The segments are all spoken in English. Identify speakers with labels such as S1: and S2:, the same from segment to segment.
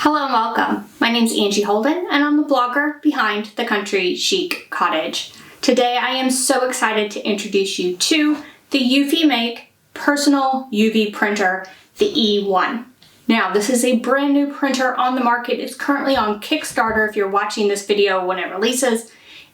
S1: Hello and welcome. My name is Angie Holden and I'm the blogger behind the Country Chic Cottage. Today I am so excited to introduce you to the EufyMake personal UV printer, the E1. Now this is a brand new printer on the market. It's currently on Kickstarter if you're watching this video when it releases.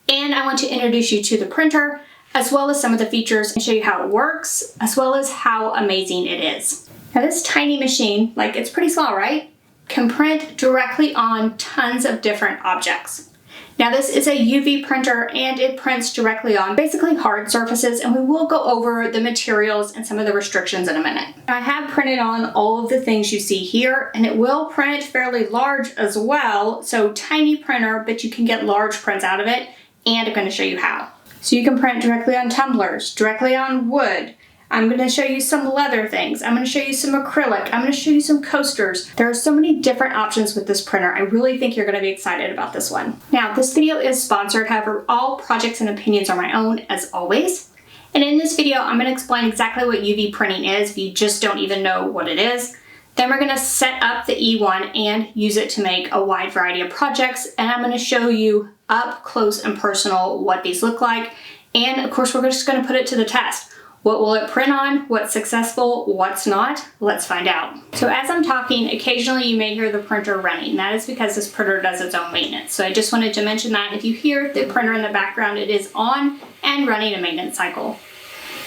S1: And I want to introduce you to the printer as well as some of the features and show you how it works as well as how amazing it is. Now this tiny machine, it's pretty small, right? Can print directly on tons of different objects. Now this is a UV printer and it prints directly on basically hard surfaces, and we will go over the materials and some of the restrictions in a minute. I have printed on all of the things you see here, and it will print fairly large as well, so tiny printer, but you can get large prints out of it, and I'm going to show you how. So you can print directly on tumblers, directly on wood. I'm going to show you some leather things. I'm going to show you some acrylic. I'm going to show you some coasters. There are so many different options with this printer. I really think you're going to be excited about this one. Now, this video is sponsored. However, all projects and opinions are my own as always. And in this video, I'm going to explain exactly what UV printing is if you just don't even know what it is. Then we're going to set up the E1 and use it to make a wide variety of projects. And I'm going to show you up close and personal what these look like. And of course, we're just going to put it to the test. What will it print on? What's successful? What's not? Let's find out. So as I'm talking, occasionally you may hear the printer running. That is because this printer does its own maintenance. So I just wanted to mention that if you hear the printer in the background, it is on and running a maintenance cycle.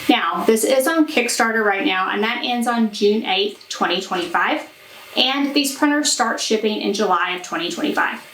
S1: Now, this is on Kickstarter right now, and that ends on June 8th, 2025. And these printers start shipping in July of 2025.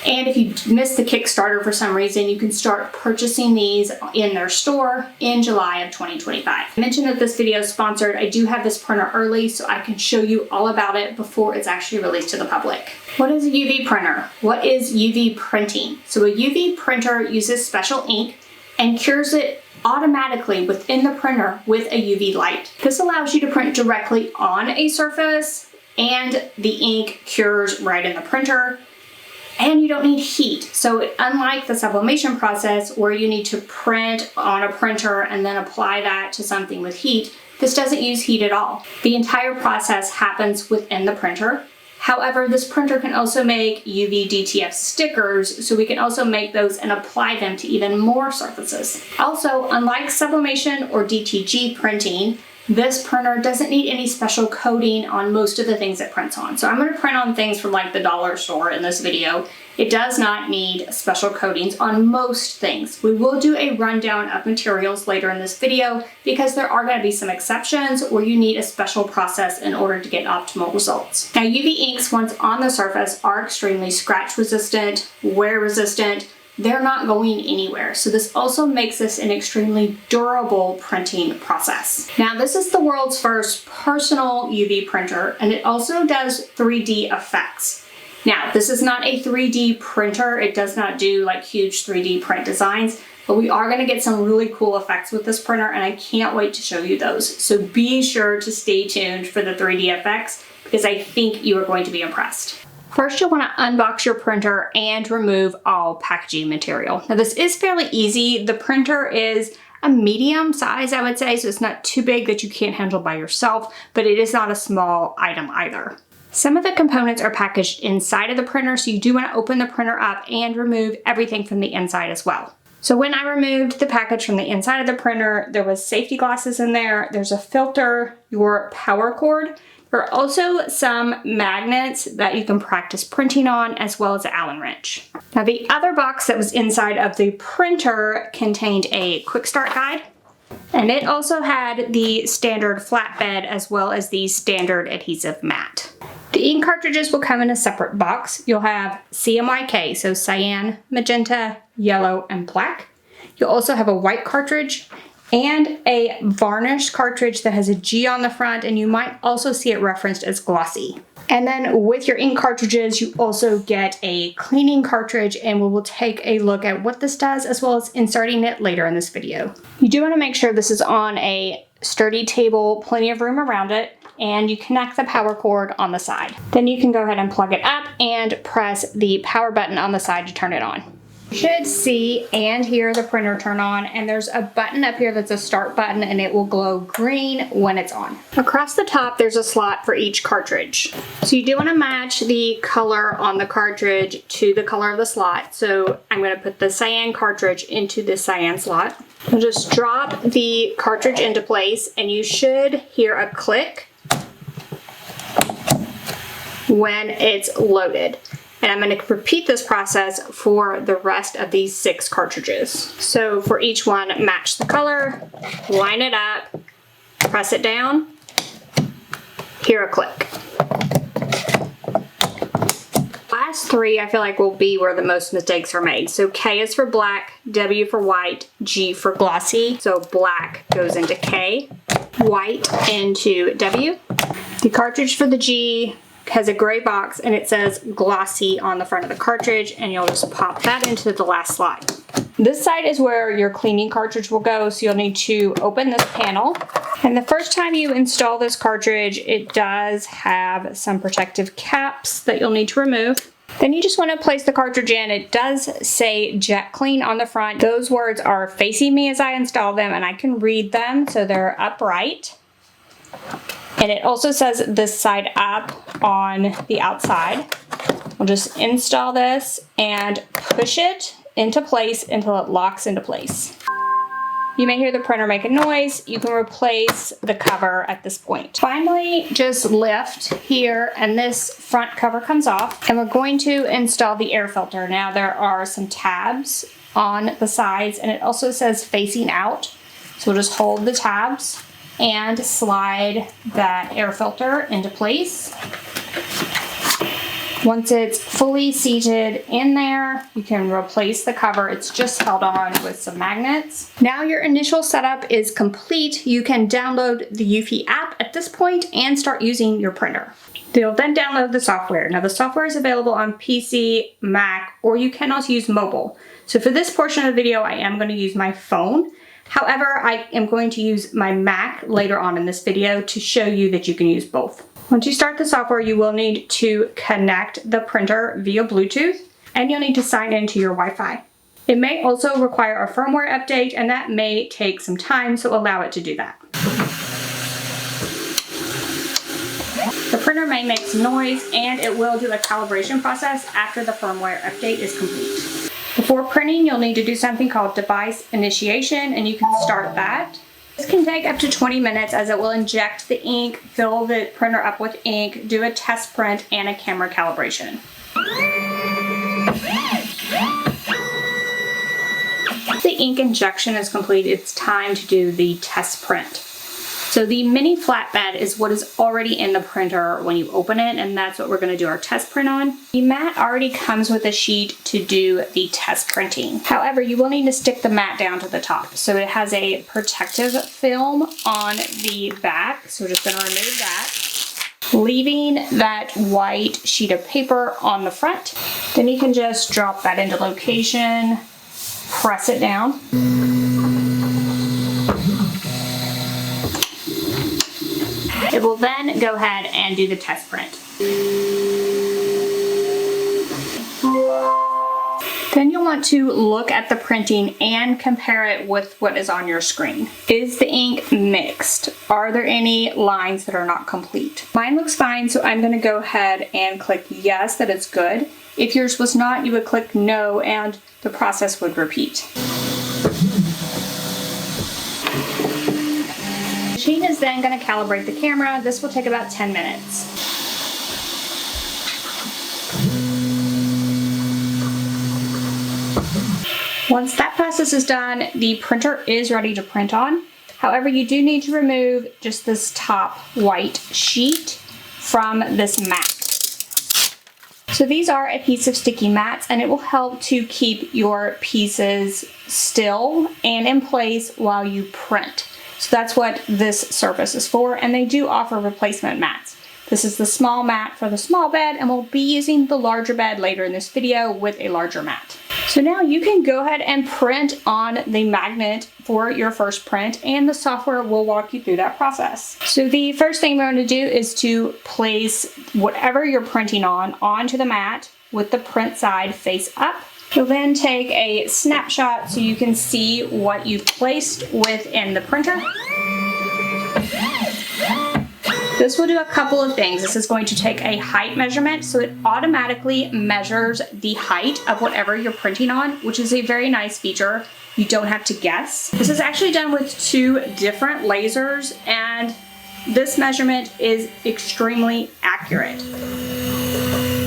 S1: And if you missed the Kickstarter for some reason, you can start purchasing these in their store in July of 2025. I mentioned that this video is sponsored. I do have this printer early so I can show you all about it before it's actually released to the public. What is a UV printer? What is UV printing? So a UV printer uses special ink and cures it automatically within the printer with a UV light. This allows you to print directly on a surface, and the ink cures right in the printer. And you don't need heat. So unlike the sublimation process where you need to print on a printer and then apply that to something with heat, this doesn't use heat at all. The entire process happens within the printer. However, this printer can also make UV DTF stickers, so we can also make those and apply them to even more surfaces. Also, unlike sublimation or DTG printing, this printer doesn't need any special coating on most of the things it prints on. So I'm going to print on things from the dollar store in this video. It does not need special coatings on most things. We will do a rundown of materials later in this video because there are going to be some exceptions where you need a special process in order to get optimal results. Now, UV inks, once on the surface, are extremely scratch resistant, wear resistant. They're not going anywhere. So this also makes this an extremely durable printing process. Now, this is the world's first personal UV printer, and it also does 3D effects. Now, this is not a 3D printer. It does not do huge 3D print designs, but we are going to get some really cool effects with this printer, and I can't wait to show you those. So be sure to stay tuned for the 3D effects because I think you are going to be impressed. First, you'll want to unbox your printer and remove all packaging material. Now, this is fairly easy. The printer is a medium size, I would say, so it's not too big that you can't handle by yourself, but it is not a small item either. Some of the components are packaged inside of the printer, so you do want to open the printer up and remove everything from the inside as well. So when I removed the package from the inside of the printer, there was safety glasses in there, there's a filter, your power cord. There are also some magnets that you can practice printing on, as well as an Allen wrench. Now, the other box that was inside of the printer contained a quick start guide, and it also had the standard flatbed as well as the standard adhesive mat. The ink cartridges will come in a separate box. You'll have CMYK, so cyan, magenta, yellow, and black. You'll also have a white cartridge and a varnish cartridge that has a G on the front, and you might also see it referenced as glossy. And then with your ink cartridges, you also get a cleaning cartridge, and we will take a look at what this does as well as inserting it later in this video. You do want to make sure this is on a sturdy table, plenty of room around it, and you connect the power cord on the side. Then you can go ahead and plug it up and press the power button on the side to turn it on. You should see and hear the printer turn on, and there's a button up here that's a start button, and it will glow green when it's on. Across the top there's a slot for each cartridge. So you do want to match the color on the cartridge to the color of the slot. So I'm going to put the cyan cartridge into the cyan slot. I'll just drop the cartridge into place, and you should hear a click when it's loaded. And I'm going to repeat this process for the rest of these 6 cartridges. So for each one, match the color, line it up, press it down, hear a click. Last 3 I feel like will be where the most mistakes are made. So K is for black, W for white, G for glossy. So black goes into K, white into W. The cartridge for the G has a gray box and it says glossy on the front of the cartridge, and you'll just pop that into the last slot. This side is where your cleaning cartridge will go, so you'll need to open this panel. And the first time you install this cartridge, it does have some protective caps that you'll need to remove. Then you just want to place the cartridge in. It does say jet clean on the front. Those words are facing me as I install them, and I can read them, so they're upright. And it also says this side up on the outside. We'll just install this and push it into place until it locks into place. You may hear the printer make a noise. You can replace the cover at this point. Finally, just lift here and this front cover comes off, and we're going to install the air filter. Now there are some tabs on the sides, and it also says facing out. So we'll just hold the tabs and slide that air filter into place. Once it's fully seated in there, you can replace the cover. It's just held on with some magnets. Now your initial setup is complete. You can download the Eufy app at this point and start using your printer. You'll then download the software. Now the software is available on PC, Mac, or you can also use mobile. So for this portion of the video, I am going to use my phone. However, I am going to use my Mac later on in this video to show you that you can use both. Once you start the software, you will need to connect the printer via Bluetooth, and you'll need to sign into your Wi-Fi. It may also require a firmware update, and that may take some time, so allow it to do that. The printer may make some noise, and it will do a calibration process after the firmware update is complete. Before printing, you'll need to do something called device initiation, and you can start that. This can take up to 20 minutes as it will inject the ink, fill the printer up with ink, do a test print, and a camera calibration. Once the ink injection is complete, it's time to do the test print. So the mini flatbed is what is already in the printer when you open it, and that's what we're going to do our test print on. The mat already comes with a sheet to do the test printing. However, you will need to stick the mat down to the top. So it has a protective film on the back, so we're just going to remove that, leaving that white sheet of paper on the front. Then you can just drop that into location, press it down. It will then go ahead and do the test print. Then you'll want to look at the printing and compare it with what is on your screen. Is the ink mixed? Are there any lines that are not complete? Mine looks fine, so I'm going to go ahead and click yes, that it's good. If yours was not, you would click no, and the process would repeat. The machine is then going to calibrate the camera. This will take about 10 minutes. Once that process is done, the printer is ready to print on. However, you do need to remove just this top white sheet from this mat. So these are adhesive sticky mats, and it will help to keep your pieces still and in place while you print. So that's what this surface is for, and they do offer replacement mats. This is the small mat for the small bed, and we'll be using the larger bed later in this video with a larger mat. So now you can go ahead and print on the magnet for your first print, and the software will walk you through that process. So the first thing we're going to do is to place whatever you're printing on onto the mat with the print side face up. You'll then take a snapshot so you can see what you've placed within the printer. This will do a couple of things. This is going to take a height measurement, so it automatically measures the height of whatever you're printing on, which is a very nice feature. You don't have to guess. This is actually done with 2 different lasers, and this measurement is extremely accurate.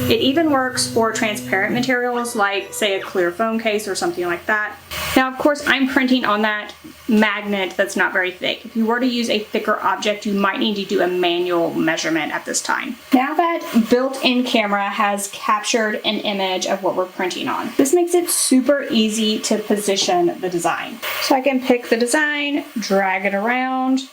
S1: It even works for transparent materials like, say, a clear phone case or something like that. Now, of course, I'm printing on that magnet that's not very thick. If you were to use a thicker object, you might need to do a manual measurement at this time. Now that built-in camera has captured an image of what we're printing on, this makes it super easy to position the design. So I can pick the design, drag it around.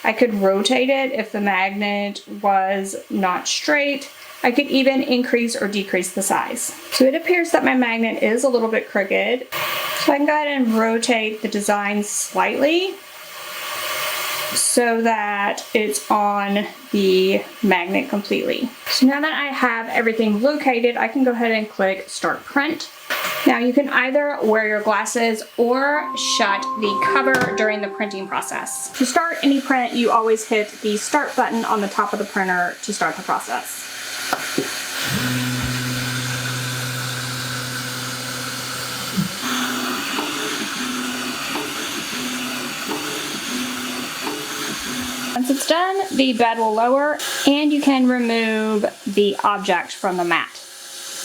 S1: I could rotate it if the magnet was not straight. I could even increase or decrease the size. So it appears that my magnet is a little bit crooked. So I can go ahead and rotate the design slightly so that it's on the magnet completely. So now that I have everything located, I can go ahead and click Start Print. Now you can either wear your glasses or shut the cover during the printing process. To start any print, you always hit the Start button on the top of the printer to start the process. Once it's done, the bed will lower and you can remove the object from the mat.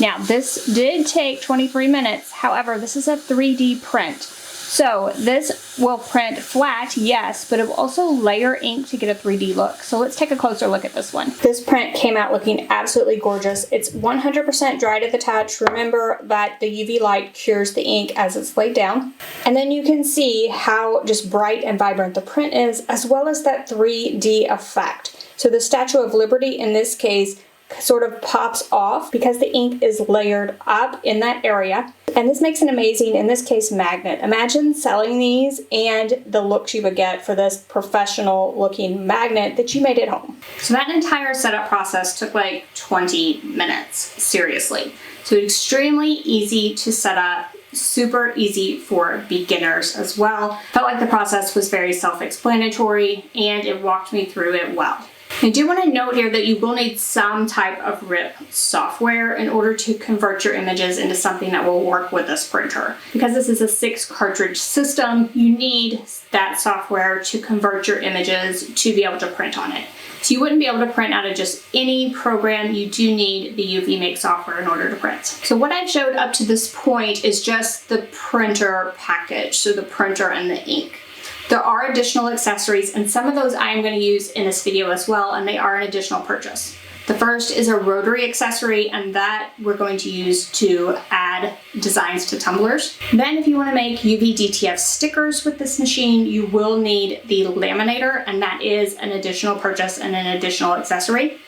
S1: Now, this did take 23 minutes. However, this is a 3D print. So this will print flat, yes, but it will also layer ink to get a 3D look. So let's take a closer look at this one. This print came out looking absolutely gorgeous. It's 100% dry to the touch. Remember that the UV light cures the ink as it's laid down. And then you can see how just bright and vibrant the print is, as well as that 3D effect. So the Statue of Liberty in this case sort of pops off because the ink is layered up in that area. And this makes an amazing, in this case, magnet. Imagine selling these and the looks you would get for this professional looking magnet that you made at home. So that entire setup process took like 20 minutes, seriously. So extremely easy to set up, super easy for beginners as well. Felt like the process was very self-explanatory and it walked me through it well. I do want to note here that you will need some type of RIP software in order to convert your images into something that will work with this printer. Because this is a 6 cartridge system, you need that software to convert your images to be able to print on it. So you wouldn't be able to print out of just any program. You do need the EufyMake software in order to print. So what I've showed up to this point is just the printer package, so the printer and the ink. There are additional accessories, and some of those I am going to use in this video as well, and they are an additional purchase. The first is a Rotary accessory, and that we're going to use to add designs to tumblers. Then if you want to make UV DTF stickers with this machine, you will need the Laminator, and that is an additional purchase and an additional accessory.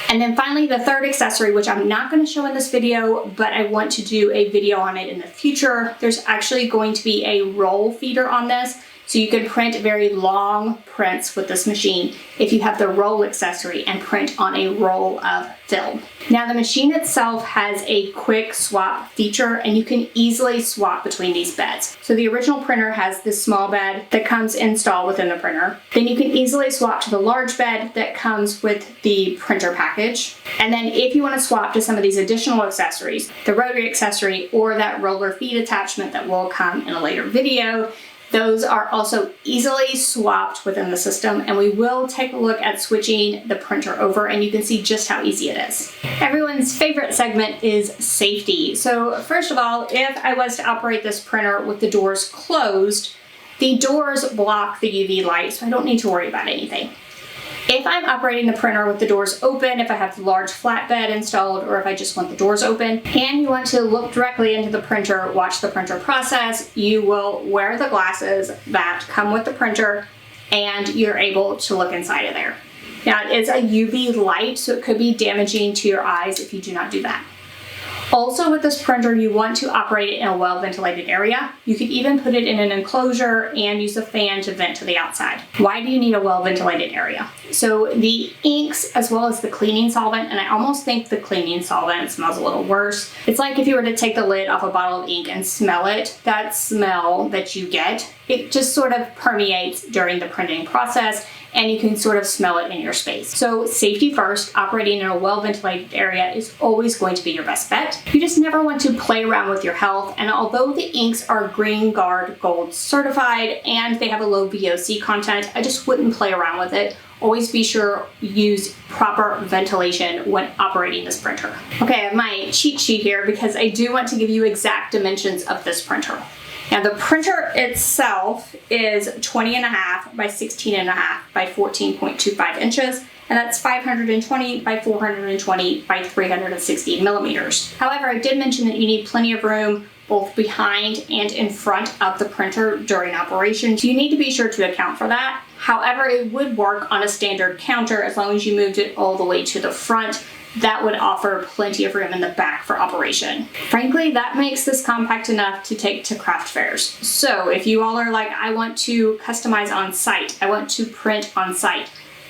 S1: And then finally, the third accessory, which I'm not going to show in this video, but I want to do a video on it in the future. There's actually going to be a roll feeder on this. So you can print very long prints with this machine if you have the roll accessory and print on a roll of film. Now the machine itself has a quick swap feature and you can easily swap between these beds. So the original printer has this small bed that comes installed within the printer. Then you can easily swap to the large bed that comes with the printer package. And then if you want to swap to some of these additional accessories, the Rotary accessory or that roller feed attachment that will come in a later video, those are also easily swapped within the system, and we will take a look at switching the printer over and you can see just how easy it is. Everyone's favorite segment is safety. So first of all, if I was to operate this printer with the doors closed, the doors block the UV light, so I don't need to worry about anything. If I'm operating the printer with the doors open, if I have the large flatbed installed, or if I just want the doors open, and you want to look directly into the printer, watch the printer process, you will wear the glasses that come with the printer, and you're able to look inside of there. Now, it's a UV light, so it could be damaging to your eyes if you do not do that. Also with this printer, you want to operate it in a well-ventilated area. You could even put it in an enclosure and use a fan to vent to the outside. Why do you need a well-ventilated area? So the inks as well as the cleaning solvent, and I almost think the cleaning solvent smells a little worse. It's like if you were to take the lid off a bottle of ink and smell it, that smell that you get, it just sort of permeates during the printing process, and you can sort of smell it in your space. So safety first, operating in a well-ventilated area is always going to be your best bet. You just never want to play around with your health, and although the inks are Green Guard Gold certified and they have a low VOC content, I just wouldn't play around with it. Always be sure you use proper ventilation when operating this printer. Okay, I have my cheat sheet here because I do want to give you exact dimensions of this printer. Now the printer itself is 20.5 by 16.5 by 14.25 inches, and that's 520 by 420 by 360 millimeters. However, I did mention that you need plenty of room both behind and in front of the printer during operation. So you need to be sure to account for that. However, it would work on a standard counter as long as you moved it all the way to the front. That would offer plenty of room in the back for operation. Frankly, that makes this compact enough to take to craft fairs. So if you all are like, I want to customize on site, I want to print on site,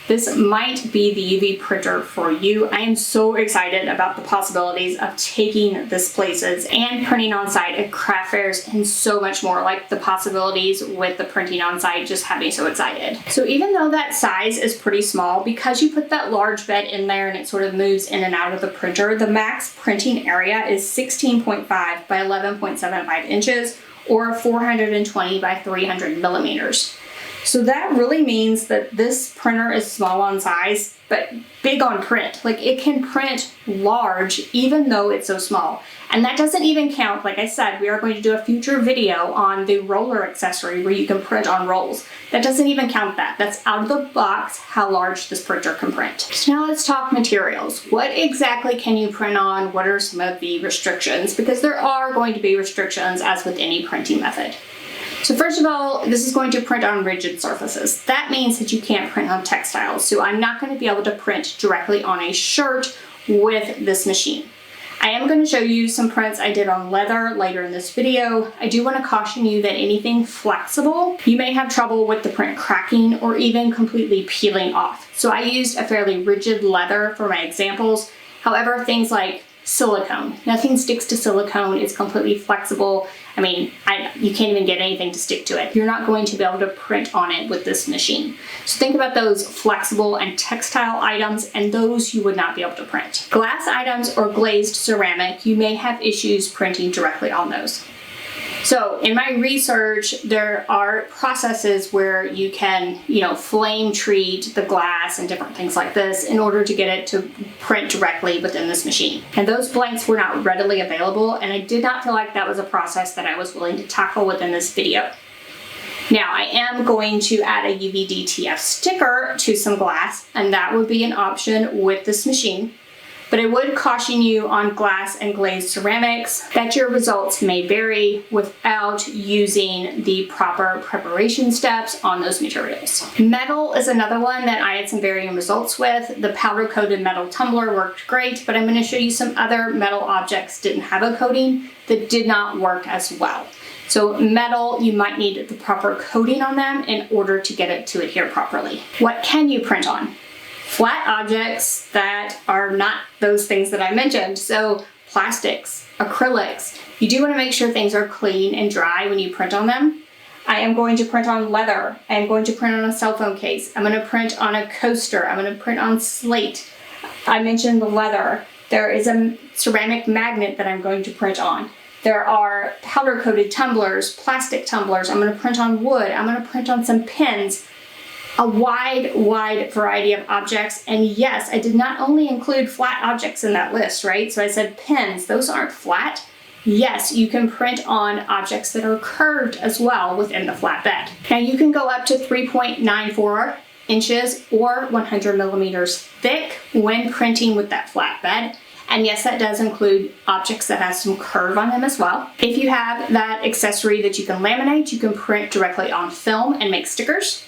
S1: this might be the UV printer for you. I am so excited about the possibilities of taking this places and printing on site at craft fairs and so much more. Like the possibilities with the printing on site just have me so excited. So even though that size is pretty small, because you put that large bed in there and it sort of moves in and out of the printer, the max printing area is 16.5 by 11.75 inches or 420 by 300 millimeters. So that really means that this printer is small on size, but big on print. Like it can print large even though it's so small. And that doesn't even count, like I said, we are going to do a future video on the roller accessory where you can print on rolls. That doesn't even count that. That's out of the box how large this printer can print. So now let's talk materials. What exactly can you print on? What are some of the restrictions? Because there are going to be restrictions as with any printing method. So first of all, this is going to print on rigid surfaces. That means that you can't print on textiles. So I'm not going to be able to print directly on a shirt with this machine. I am going to show you some prints I did on leather later in this video. I do want to caution you that anything flexible, you may have trouble with the print cracking or even completely peeling off. So I used a fairly rigid leather for my examples. However, things like silicone, nothing sticks to silicone. It's completely flexible. I mean, you can't even get anything to stick to it. You're not going to be able to print on it with this machine. So think about those flexible and textile items, and those you would not be able to print. Glass items or glazed ceramic, you may have issues printing directly on those. So in my research, there are processes where you can, flame treat the glass and different things like this in order to get it to print directly within this machine. And those blanks were not readily available, and I did not feel like that was a process that I was willing to tackle within this video. Now, I am going to add a UV-DTF sticker to some glass, and that would be an option with this machine. But I would caution you on glass and glazed ceramics that your results may vary without using the proper preparation steps on those materials. Metal is another one that I had some varying results with. The powder coated metal tumbler worked great, but I'm going to show you some other metal objects that didn't have a coating that did not work as well. So metal, you might need the proper coating on them in order to get it to adhere properly. What can you print on? Flat objects that are not those things that I mentioned. So plastics, acrylics. You do want to make sure things are clean and dry when you print on them. I am going to print on leather. I am going to print on a cell phone case. I'm going to print on a coaster. I'm going to print on slate. I mentioned the leather. There is a ceramic magnet that I'm going to print on. There are powder coated tumblers, plastic tumblers. I'm going to print on wood. I'm going to print on some pins. A wide variety of objects. And yes, I did not only include flat objects in that list, right? So I said pins, those aren't flat. Yes, you can print on objects that are curved as well within the flat bed. Now you can go up to 3.94 inches or 100 millimeters thick when printing with that flat bed. And yes, that does include objects that have some curve on them as well. If you have that accessory that you can laminate, you can print directly on film and make stickers.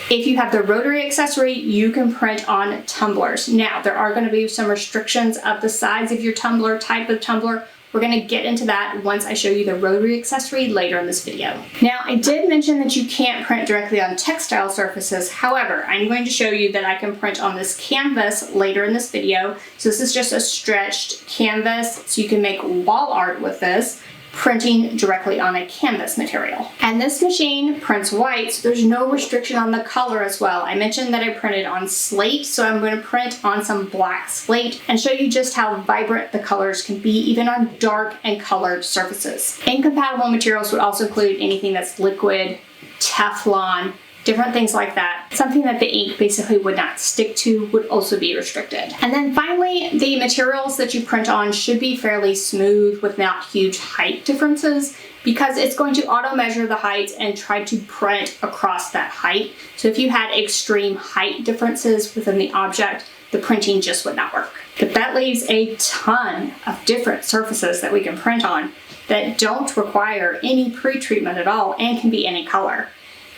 S1: If you have the Rotary accessory, you can print on tumblers. Now, there are going to be some restrictions of the size of your tumbler, type of tumbler. We're going to get into that once I show you the Rotary accessory later in this video. Now, I did mention that you can't print directly on textile surfaces. However, I'm going to show you that I can print on this canvas later in this video. So this is just a stretched canvas, so you can make wall art with this, printing directly on a canvas material. And this machine prints white, so there's no restriction on the color as well. I mentioned that I printed on slate, so I'm going to print on some black slate and show you just how vibrant the colors can be even on dark and colored surfaces. Incompatible materials would also include anything that's liquid, Teflon, different things like that. Something that the ink basically would not stick to would also be restricted. And then finally, the materials that you print on should be fairly smooth with not huge height differences, because it's going to auto measure the height and try to print across that height. So if you had extreme height differences within the object, the printing just would not work. But that leaves a ton of different surfaces that we can print on that don't require any pre-treatment at all and can be any color.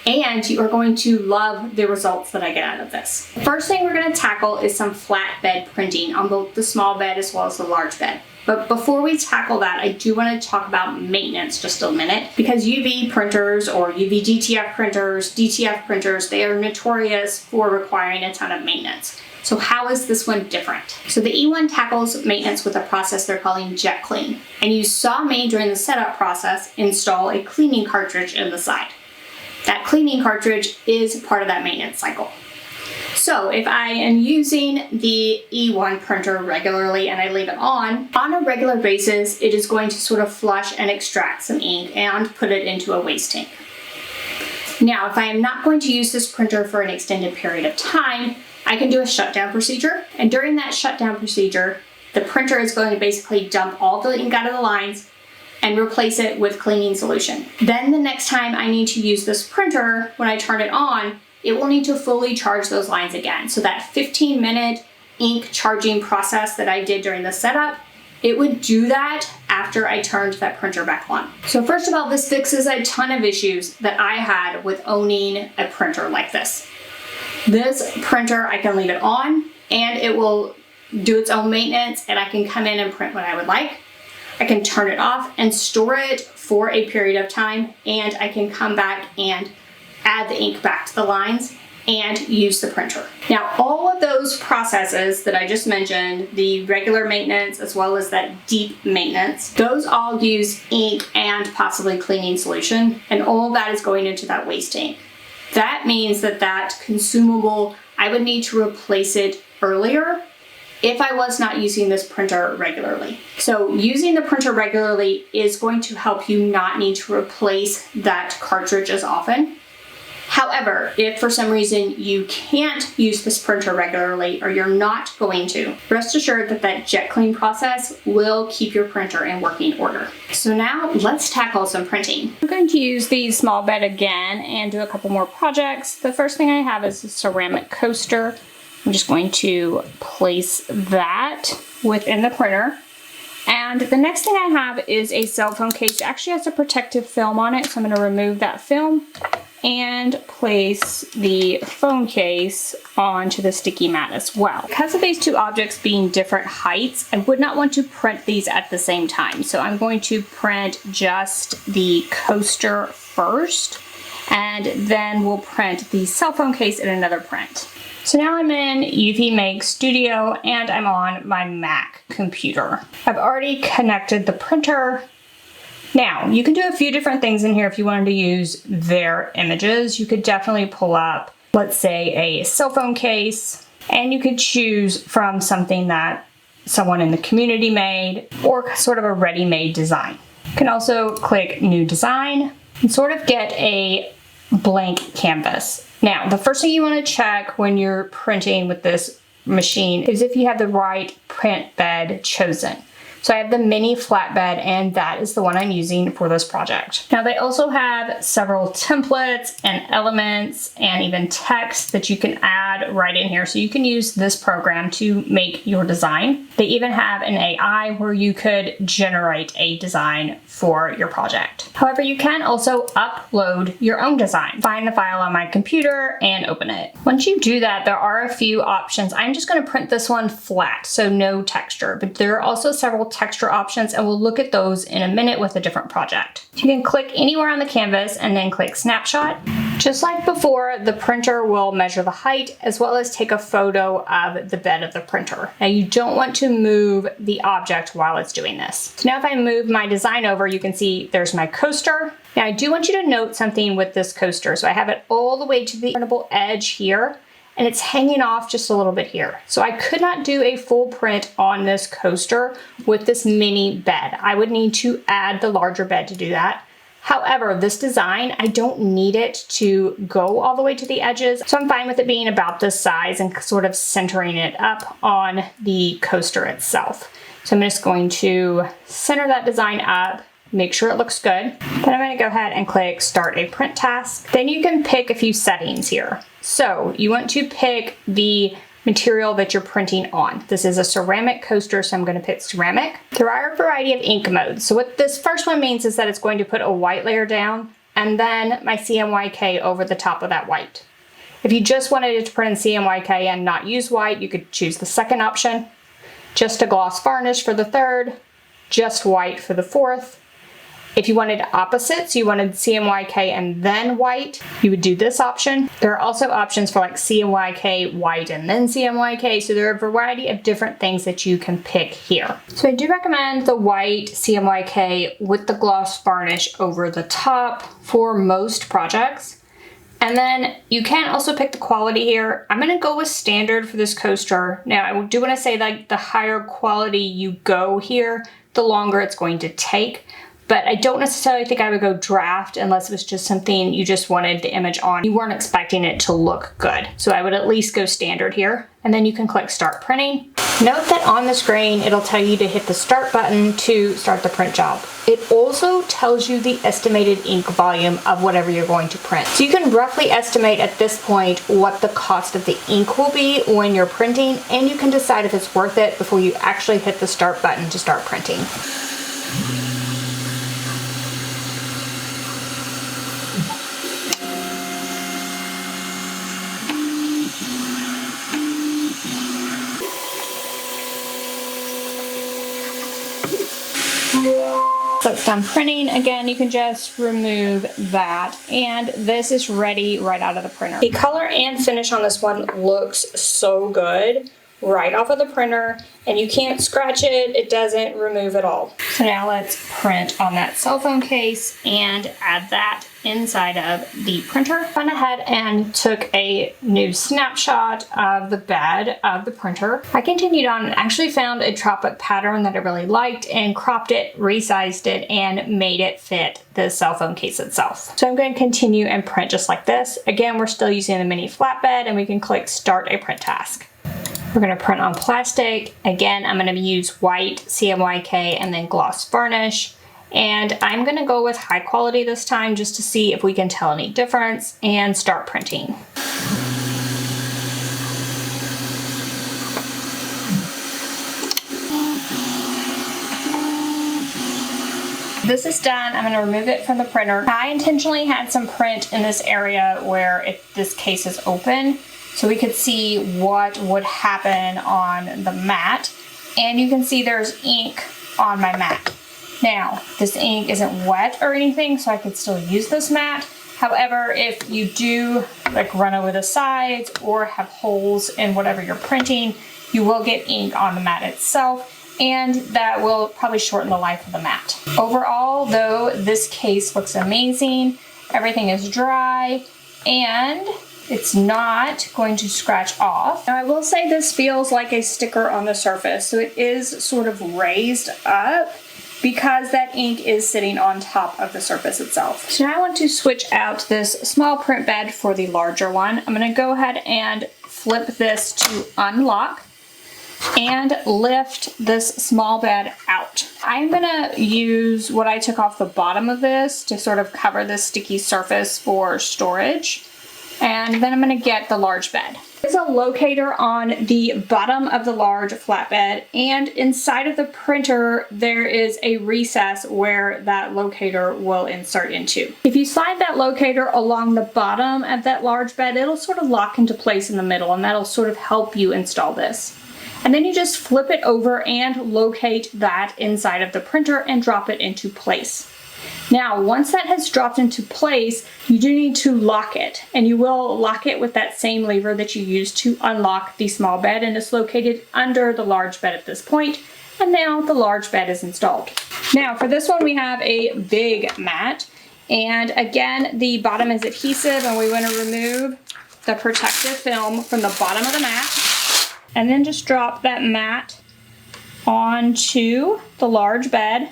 S1: And you are going to love the results that I get out of this. The first thing we're going to tackle is some flatbed printing on both the small bed as well as the large bed. But before we tackle that, I do want to talk about maintenance just a minute, because UV printers or UV GTF printers, DTF printers, they are notorious for requiring a ton of maintenance. So how is this one different? So the E1 tackles maintenance with a process they're calling jet clean. And you saw me during the setup process install a cleaning cartridge in the side. That cleaning cartridge is part of that maintenance cycle. So if I am using the E1 printer regularly and I leave it on a regular basis, it is going to sort of flush and extract some ink and put it into a waste tank. Now, if I am not going to use this printer for an extended period of time, I can do a shutdown procedure. And during that shutdown procedure, the printer is going to basically dump all the ink out of the lines and replace it with cleaning solution. Then the next time I need to use this printer, when I turn it on, it will need to fully charge those lines again. So that 15-minute ink charging process that I did during the setup, it would do that after I turned that printer back on. So first of all, this fixes a ton of issues that I had with owning a printer like this. This printer, I can leave it on and it will do its own maintenance, and I can come in and print what I would like. I can turn it off and store it for a period of time, and I can come back and add the ink back to the lines and use the printer. Now, all of those processes that I just mentioned, the regular maintenance as well as that deep maintenance, those all use ink and possibly cleaning solution, and all that is going into that waste tank. That means that that consumable, I would need to replace it earlier if I was not using this printer regularly. So using the printer regularly is going to help you not need to replace that cartridge as often. However, if for some reason you can't use this printer regularly, or you're not going to, rest assured that that jet clean process will keep your printer in working order. So now let's tackle some printing. I'm going to use the small bed again and do a couple more projects. The first thing I have is a ceramic coaster. I'm just going to place that within the printer. And the next thing I have is a cell phone case. It actually has a protective film on it, so I'm going to remove that film and place the phone case onto the sticky mat as well. Because of these two objects being different heights, I would not want to print these at the same time. So I'm going to print just the coaster first, and then we'll print the cell phone case in another print. So now I'm in EufyMake Studio and I'm on my Mac computer. I've already connected the printer. Now, you can do a few different things in here if you wanted to use their images. You could definitely pull up, let's say, a cell phone case, and you could choose from something that someone in the community made or sort of a ready-made design. You can also click New Design and sort of get a blank canvas. Now, the first thing you want to check when you're printing with this machine is if you have the right print bed chosen. So I have the mini flatbed, and that is the one I'm using for this project. Now they also have several templates and elements and even text that you can add right in here. So you can use this program to make your design. They even have an AI where you could generate a design for your project. However, you can also upload your own design. Find the file on my computer and open it. Once you do that, there are a few options. I'm just going to print this one flat, so no texture, but there are also several texture options, and we'll look at those in a minute with a different project. You can click anywhere on the canvas and then click snapshot. Just like before, the printer will measure the height as well as take a photo of the bed of the printer. Now you don't want to move the object while it's doing this. So now if I move my design over, you can see there's my coaster. Now I do want you to note something with this coaster. So I have it all the way to the printable edge here, and it's hanging off just a little bit here. So I could not do a full print on this coaster with this mini bed. I would need to add the larger bed to do that. However, this design, I don't need it to go all the way to the edges, so I'm fine with it being about this size and sort of centering it up on the coaster itself. So I'm just going to center that design up, make sure it looks good. Then I'm going to go ahead and click Start a Print Task. Then you can pick a few settings here. So you want to pick the material that you're printing on. This is a ceramic coaster, so I'm going to pick ceramic. There are a variety of ink modes. So what this first one means is that it's going to put a white layer down and then my CMYK over the top of that white. If you just wanted it to print in CMYK and not use white, you could choose the second option. Just a gloss varnish for the third, just white for the fourth. If you wanted opposites, you wanted CMYK and then white, you would do this option. There are also options for like CMYK, white, and then CMYK. So there are a variety of different things that you can pick here. So I do recommend the white CMYK with the gloss varnish over the top for most projects. And then you can also pick the quality here. I'm gonna go with standard for this coaster. Now I do wanna say that the higher quality you go here, the longer it's going to take. But I don't necessarily think I would go draft unless it was just something you just wanted the image on. You weren't expecting it to look good. So I would at least go standard here. And then you can click Start Printing. Note that on the screen, it'll tell you to hit the Start button to start the print job. It also tells you the estimated ink volume of whatever you're going to print. So you can roughly estimate at this point what the cost of the ink will be when you're printing, and you can decide if it's worth it before you actually hit the Start button to start printing. So it's done printing. Again, you can just remove that, and this is ready right out of the printer. The color and finish on this one looks so good right off of the printer, and you can't scratch it. It doesn't remove at all. So now let's print on that cell phone case and add that inside of the printer. Went ahead and took a new snapshot of the bed of the printer. I continued on and actually found a tropic pattern that I really liked and cropped it, resized it, and made it fit the cell phone case itself. So I'm going to continue and print just like this. Again, we're still using the mini flatbed, and we can click Start a Print Task. We're going to print on plastic. Again, I'm going to use white, CMYK, and then gloss varnish. And I'm going to go with high quality this time just to see if we can tell any difference, and start printing. This is done. I'm going to remove it from the printer. I intentionally had some print in this area where this case is open, so we could see what would happen on the mat. And you can see there's ink on my mat. Now, this ink isn't wet or anything, so I could still use this mat. However, if you do like run over the sides or have holes in whatever you're printing, you will get ink on the mat itself, and that will probably shorten the life of the mat. Overall, though, this case looks amazing. Everything is dry, and it's not going to scratch off. Now I will say this feels like a sticker on the surface, so it is sort of raised up because that ink is sitting on top of the surface itself. So now I want to switch out this small print bed for the larger one. I'm going to go ahead and flip this to unlock. and lift this small bed out. I'm gonna use what I took off the bottom of this to sort of cover this sticky surface for storage. And then I'm gonna get the large bed. There's a locator on the bottom of the large flatbed, and inside of the printer there is a recess where that locator will insert into. If you slide that locator along the bottom of that large bed, it'll sort of lock into place in the middle, and that'll sort of help you install this. And then you just flip it over and locate that inside of the printer and drop it into place. Now, once that has dropped into place, you do need to lock it, and you will lock it with that same lever that you used to unlock the small bed, and it's located under the large bed at this point. And now the large bed is installed. Now for this one we have a big mat, and again the bottom is adhesive, and we want to remove the protective film from the bottom of the mat, and then just drop that mat onto the large bed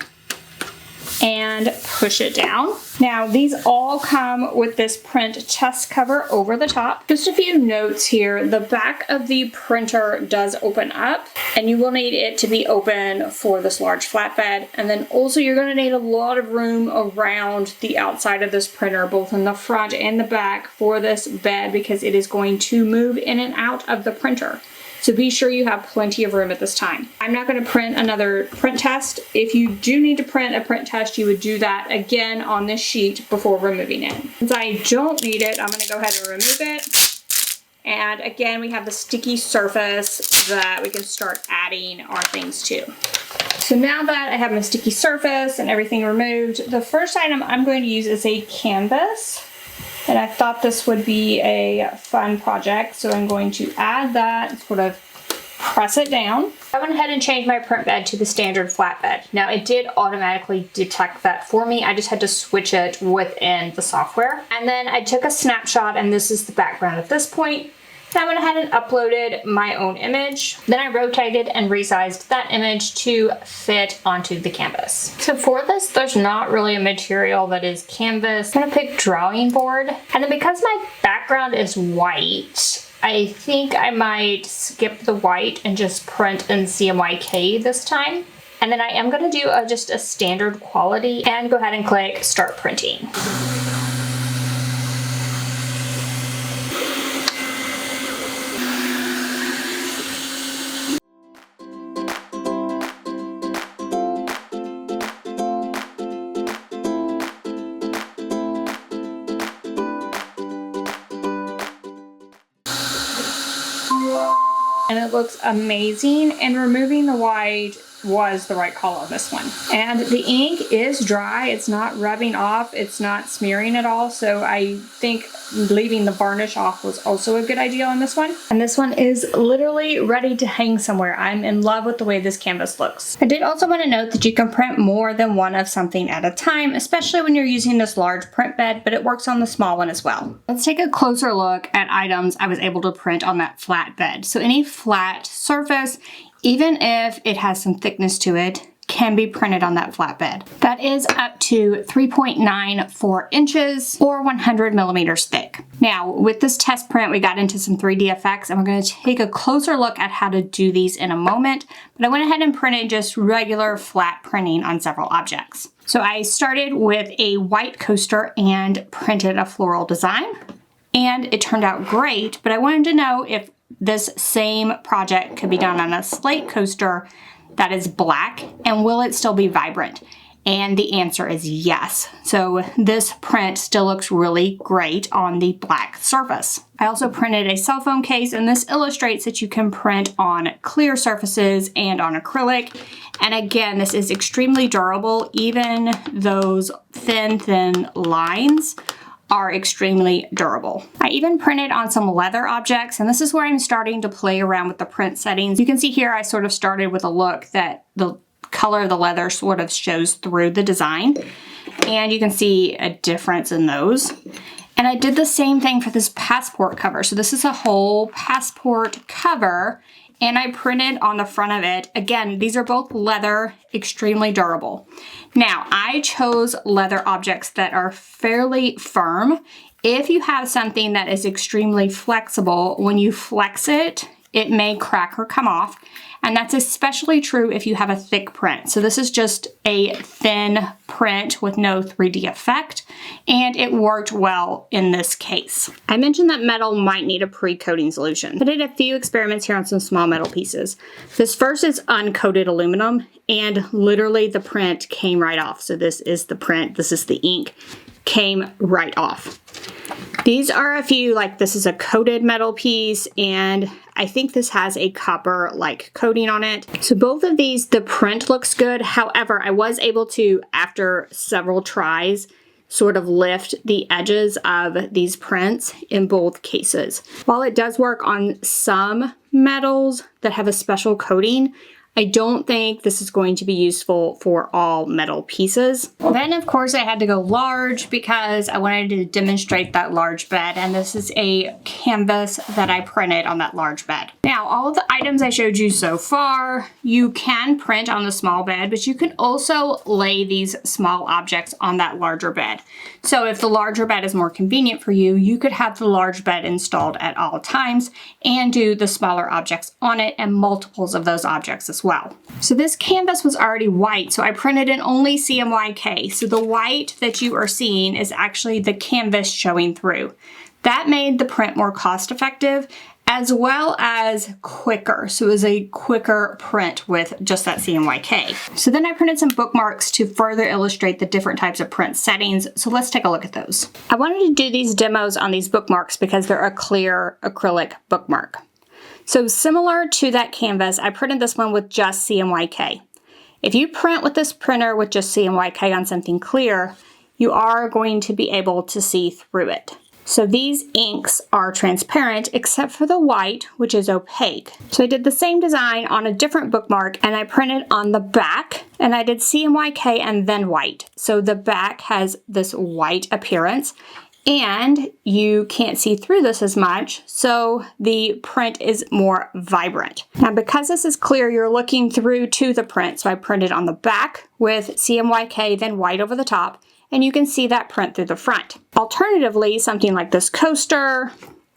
S1: and push it down. Now these all come with this print test cover over the top. Just a few notes here. The back of the printer does open up, and you will need it to be open for this large flatbed. And then also you're going to need a lot of room around the outside of this printer, both in the front and the back, for this bed, because it is going to move in and out of the printer. So be sure you have plenty of room at this time. I'm not going to print another print test. If you do need to print a print test, you would do that again on this sheet before removing it. Since I don't need it, I'm going to go ahead and remove it. And again, we have the sticky surface that we can start adding our things to. So now that I have my sticky surface and everything removed, the first item I'm going to use is a canvas. And I thought this would be a fun project, so I'm going to add that and sort of press it down. I went ahead and changed my print bed to the standard flat bed. Now it did automatically detect that for me. I just had to switch it within the software. And then I took a snapshot, and this is the background at this point. And I went ahead and uploaded my own image. Then I rotated and resized that image to fit onto the canvas. So for this, there's not really a material that is canvas. I'm gonna pick drawing board. And then because my background is white, I think I might skip the white and just print in CMYK this time. And then I am gonna do just a standard quality and go ahead and click start printing. And it looks amazing, and removing the white was the right call on this one. And the ink is dry, it's not rubbing off, it's not smearing at all, so I think leaving the varnish off was also a good idea on this one. And this one is literally ready to hang somewhere. I'm in love with the way this canvas looks. I did also want to note that you can print more than one of something at a time, especially when you're using this large print bed, but it works on the small one as well. Let's take a closer look at items I was able to print on that flat bed. So any flat surface, even if it has some thickness to it, can be printed on that flatbed. That is up to 3.94 inches or 100 millimeters thick. Now, with this test print, we got into some 3D effects, and we're going to take a closer look at how to do these in a moment, but I went ahead and printed just regular flat printing on several objects. So I started with a white coaster and printed a floral design, and it turned out great, but I wanted to know if this same project could be done on a slate coaster that is black, and will it still be vibrant? And the answer is yes. So this print still looks really great on the black surface. I also printed a cell phone case, and this illustrates that you can print on clear surfaces and on acrylic. And again, this is extremely durable. Even those thin lines are extremely durable. I even printed on some leather objects, and this is where I'm starting to play around with the print settings. You can see here I sort of started with a look that the color of the leather sort of shows through the design, and you can see a difference in those. And I did the same thing for this passport cover. So this is a whole passport cover, and I printed on the front of it. Again, these are both leather, extremely durable. Now, I chose leather objects that are fairly firm. If you have something that is extremely flexible, when you flex it, it may crack or come off. And that's especially true if you have a thick print. So this is just a thin print with no 3D effect, and it worked well in this case. I mentioned that metal might need a pre-coating solution. I did a few experiments here on some small metal pieces. This first is uncoated aluminum, and literally the print came right off. So this is the print, this is the ink, came right off. These are a few, like this is a coated metal piece, and I think this has a copper-like coating on it. So both of these, the print looks good. However, I was able to, after several tries, sort of lift the edges of these prints in both cases. While it does work on some metals that have a special coating, I don't think this is going to be useful for all metal pieces. Then of course I had to go large because I wanted to demonstrate that large bed, and this is a canvas that I printed on that large bed. Now all of the items I showed you so far, you can print on the small bed, but you can also lay these small objects on that larger bed. So if the larger bed is more convenient for you, you could have the large bed installed at all times and do the smaller objects on it and multiples of those objects as well. So this canvas was already white, so I printed in only CMYK. So the white that you are seeing is actually the canvas showing through. That made the print more cost effective as well as quicker. So it was a quicker print with just that CMYK. So then I printed some bookmarks to further illustrate the different types of print settings. So let's take a look at those. I wanted to do these demos on these bookmarks because they're a clear acrylic bookmark. So similar to that canvas, I printed this one with just CMYK. If you print with this printer with just CMYK on something clear, you are going to be able to see through it. So these inks are transparent except for the white, which is opaque. So I did the same design on a different bookmark, and I printed on the back, and I did CMYK and then white. So the back has this white appearance, and you can't see through this as much, so the print is more vibrant. Now because this is clear, you're looking through to the print, so I printed on the back with CMYK, then white over the top, and you can see that print through the front. Alternatively, something like this coaster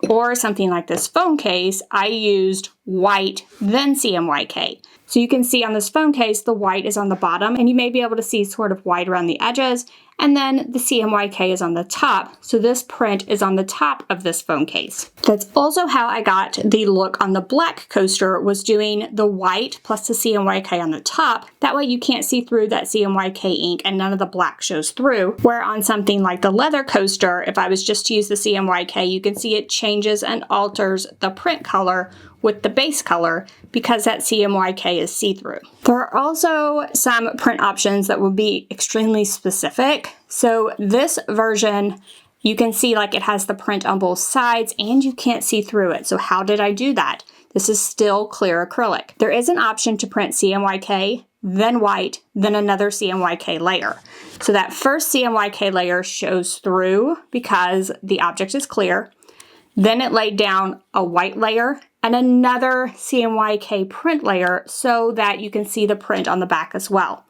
S1: or something like this phone case, I used white, then CMYK. So you can see on this phone case, the white is on the bottom, and you may be able to see sort of white around the edges, and then the CMYK is on the top. So this print is on the top of this phone case. That's also how I got the look on the black coaster, was doing the white plus the CMYK on the top. That way you can't see through that CMYK ink and none of the black shows through. Where on something like the leather coaster, if I was just to use the CMYK, you can see it changes and alters the print color with the base color because that CMYK is see-through. There are also some print options that will be extremely specific. So this version, you can see like it has the print on both sides and you can't see through it. So how did I do that? This is still clear acrylic. There is an option to print CMYK, then white, then another CMYK layer. So that first CMYK layer shows through because the object is clear. Then it laid down a white layer and another CMYK print layer so that you can see the print on the back as well.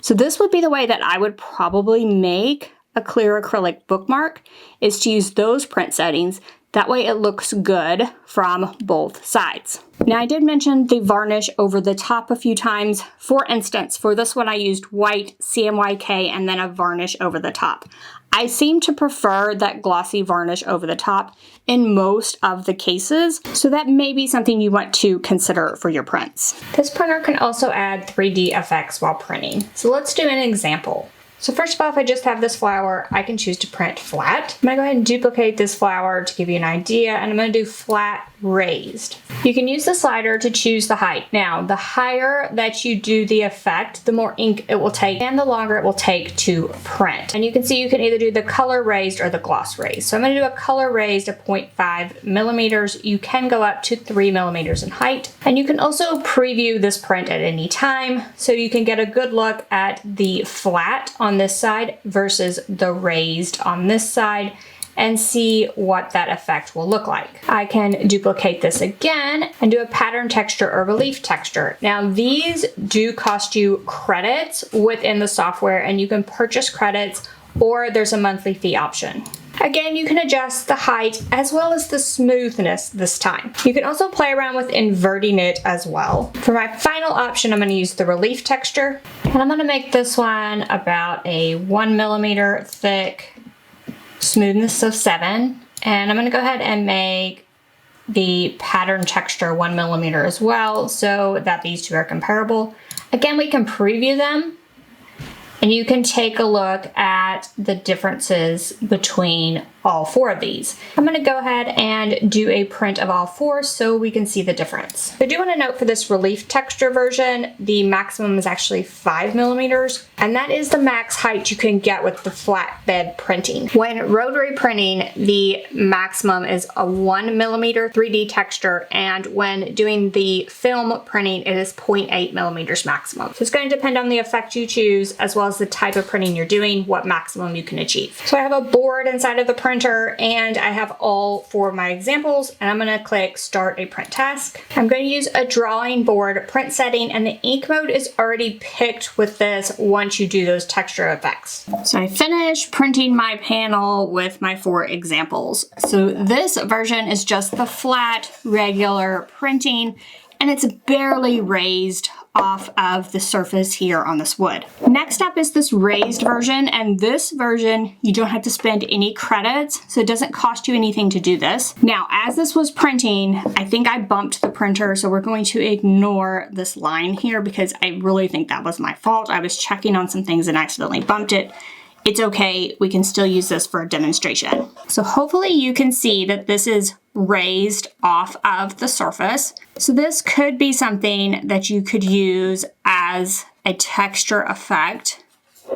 S1: So this would be the way that I would probably make a clear acrylic bookmark, is to use those print settings. That way it looks good from both sides. Now I did mention the varnish over the top a few times. For instance, for this one I used white, CMYK, and then a varnish over the top. I seem to prefer that glossy varnish over the top in most of the cases, so that may be something you want to consider for your prints. This printer can also add 3D effects while printing. So let's do an example. So first of all, if I just have this flower, I can choose to print flat. I'm gonna go ahead and duplicate this flower to give you an idea, and I'm gonna do flat raised. You can use the slider to choose the height. Now, the higher that you do the effect, the more ink it will take and the longer it will take to print. And you can see you can either do the color raised or the gloss raised. So I'm gonna do a color raised at 0.5 millimeters. You can go up to 3 millimeters in height. And you can also preview this print at any time, so you can get a good look at the flat on this side versus the raised on this side and see what that effect will look like. I can duplicate this again and do a pattern texture or relief texture. Now these do cost you credits within the software, and you can purchase credits or there's a monthly fee option. Again, you can adjust the height as well as the smoothness this time. You can also play around with inverting it as well. For my final option, I'm going to use the relief texture, and I'm going to make this one about a 1 millimeter thick, smoothness of 7, and I'm going to go ahead and make the pattern texture 1 millimeter as well, so that these two are comparable. Again, we can preview them, and you can take a look at the differences between all 4 of these. I'm gonna go ahead and do a print of all 4 so we can see the difference. I do wanna note for this relief texture version, the maximum is actually 5 millimeters, and that is the max height you can get with the flatbed printing. When rotary printing, the maximum is a 1 millimeter 3D texture, and when doing the film printing, it is 0.8 millimeters maximum. So it's gonna depend on the effect you choose, as well as the type of printing you're doing, what maximum you can achieve. So I have a board inside of the printer, and I have all 4 of my examples, and I'm going to click start a print task. I'm going to use a drawing board print setting, and the ink mode is already picked with this once you do those texture effects. So I finished printing my panel with my 4 examples. So this version is just the flat regular printing, and it's barely raised off of the surface here on this wood. Next up is this raised version, and this version you don't have to spend any credits, so it doesn't cost you anything to do this. Now, as this was printing, I think I bumped the printer, so we're going to ignore this line here because I really think that was my fault. I was checking on some things and accidentally bumped it. It's okay, we can still use this for a demonstration. So hopefully you can see that this is raised off of the surface. So this could be something that you could use as a texture effect,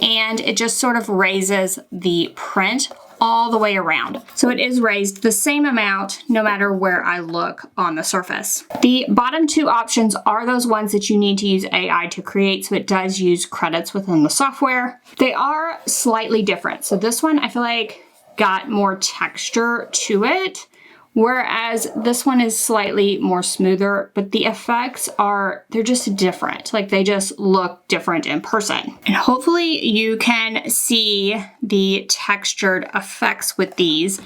S1: and it just sort of raises the print all the way around. So it is raised the same amount no matter where I look on the surface. The bottom 2 options are those ones that you need to use AI to create, so it does use credits within the software. They are slightly different. So this one I feel like got more texture to it, whereas this one is slightly more smoother, but the effects they're just different. Like, they just look different in person. And hopefully you can see the textured effects with these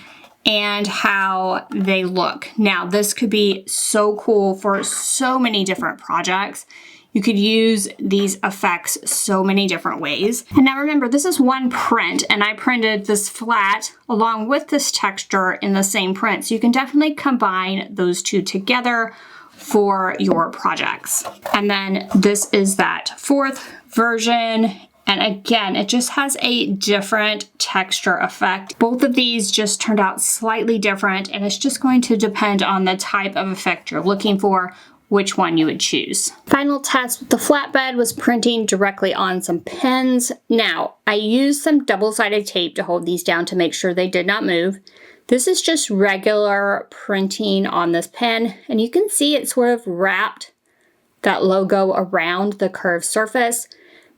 S1: and how they look. Now, this could be so cool for so many different projects. You could use these effects so many different ways. And now remember, this is one print, and I printed this flat along with this texture in the same print. So you can definitely combine those 2 together for your projects. And then this is that 4th version. And again, it just has a different texture effect. Both of these just turned out slightly different, and it's just going to depend on the type of effect you're looking for, which one you would choose. Final test with the flatbed was printing directly on some pens. Now, I used some double-sided tape to hold these down to make sure they did not move. This is just regular printing on this pen, and you can see it sort of wrapped that logo around the curved surface.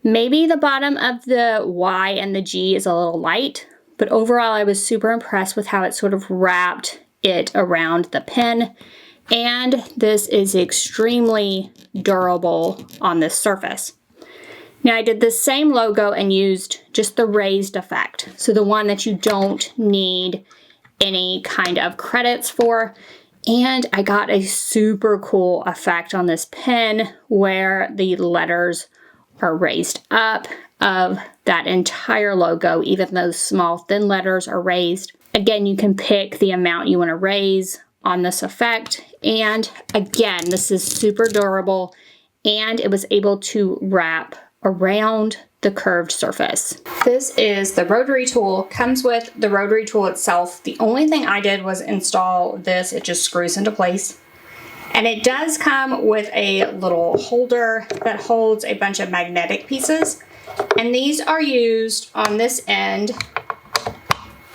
S1: Maybe the bottom of the Y and the G is a little light, but overall I was super impressed with how it sort of wrapped it around the pen. And this is extremely durable on this surface. Now, I did the same logo and used just the raised effect. So the one that you don't need any kind of credits for. And I got a super cool effect on this pen where the letters are raised up of that entire logo. Even those small thin letters are raised. Again, you can pick the amount you want to raise on this effect, and again, this is super durable, and it was able to wrap around the curved surface. This is the rotary tool. Comes with the rotary tool itself. The only thing I did was install this. It just screws into place, and it does come with a little holder that holds a bunch of magnetic pieces, and these are used on this end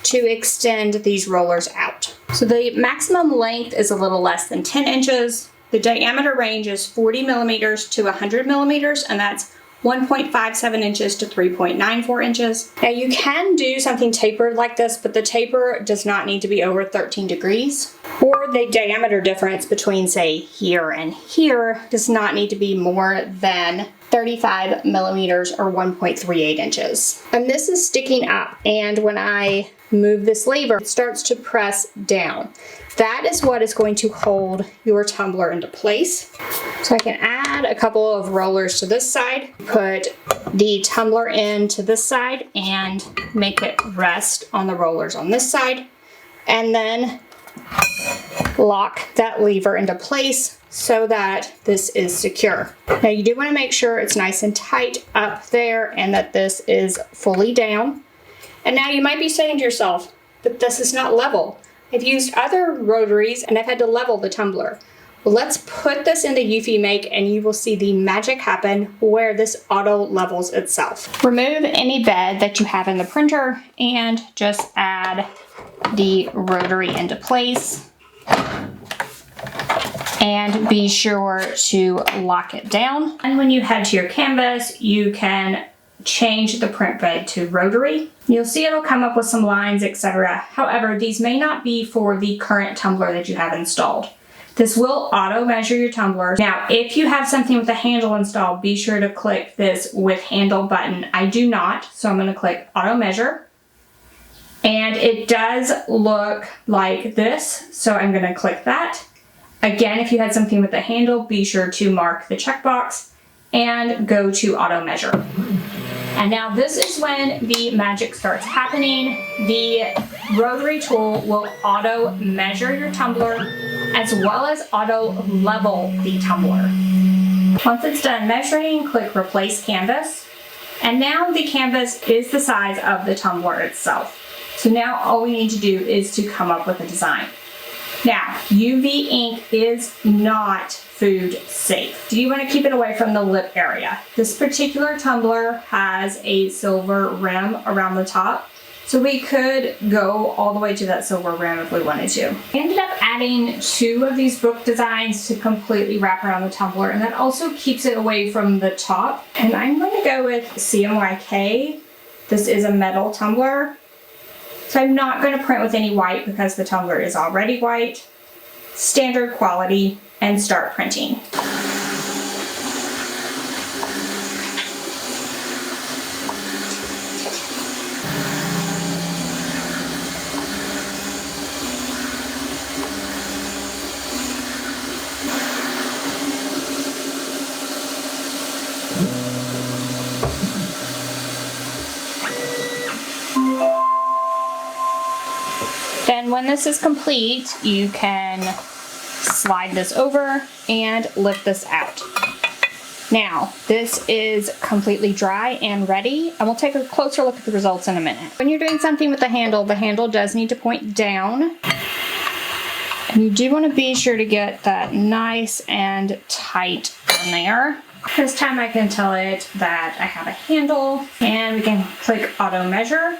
S1: to extend these rollers out. So the maximum length is a little less than 10 inches. The diameter range is 40 millimeters to 100 millimeters, and that's 1.57 inches to 3.94 inches. Now you can do something tapered like this, but the taper does not need to be over 13 degrees. For the diameter difference between, say, here and here does not need to be more than 35 millimeters or 1.38 inches. And this is sticking up, and when I move this lever, it starts to press down. That is what is going to hold your tumbler into place. So I can add a couple of rollers to this side, put the tumbler into this side, and make it rest on the rollers on this side, and then lock that lever into place so that this is secure. Now you do want to make sure it's nice and tight up there and that this is fully down. And now you might be saying to yourself, but this is not level. I've used other rotaries and I've had to level the tumbler. Well, let's put this into EufyMake and you will see the magic happen where this auto levels itself. Remove any bed that you have in the printer and just add the rotary into place. And be sure to lock it down. And when you head to your canvas, you can change the print bed to rotary. You'll see it'll come up with some lines, etc. However, these may not be for the current tumbler that you have installed. This will auto measure your tumbler. Now, if you have something with a handle installed, be sure to click this with handle button. I do not, so I'm going to click auto measure. And it does look like this, so I'm going to click that. Again, if you had something with a handle, be sure to mark the checkbox and go to auto measure. And now this is when the magic starts happening. The rotary tool will auto measure your tumbler as well as auto level the tumbler. Once it's done measuring, click replace canvas. And now the canvas is the size of the tumbler itself. So now all we need to do is to come up with a design. Now, UV ink is not food safe. Do you want to keep it away from the lip area? This particular tumbler has a silver rim around the top, so we could go all the way to that silver rim if we wanted to. I ended up adding 2 of these book designs to completely wrap around the tumbler, and that also keeps it away from the top. And I'm going to go with CMYK. This is a metal tumbler. So I'm not going to print with any white because the tumbler is already white. Standard quality, and start printing. Then when this is complete, you can slide this over and lift this out. Now, this is completely dry and ready, and we'll take a closer look at the results in a minute. When you're doing something with the handle does need to point down. And you do want to be sure to get that nice and tight in there. This time I can tell it that I have a handle, and we can click auto measure.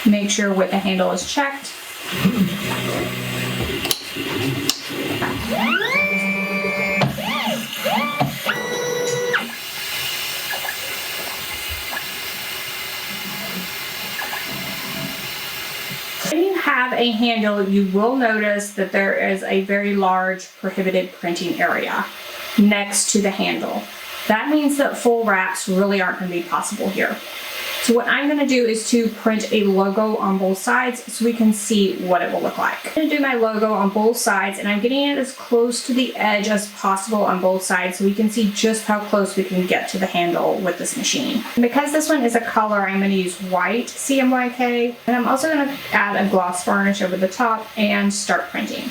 S1: Make sure with the handle is checked. When you have a handle, you will notice that there is a very large prohibited printing area next to the handle. That means that full wraps really aren't going to be possible here. So what I'm going to do is to print a logo on both sides so we can see what it will look like. I'm going to do my logo on both sides, and I'm getting it as close to the edge as possible on both sides so we can see just how close we can get to the handle with this machine. And because this one is a color, I'm going to use white CMYK, and I'm also going to add a gloss varnish over the top and start printing.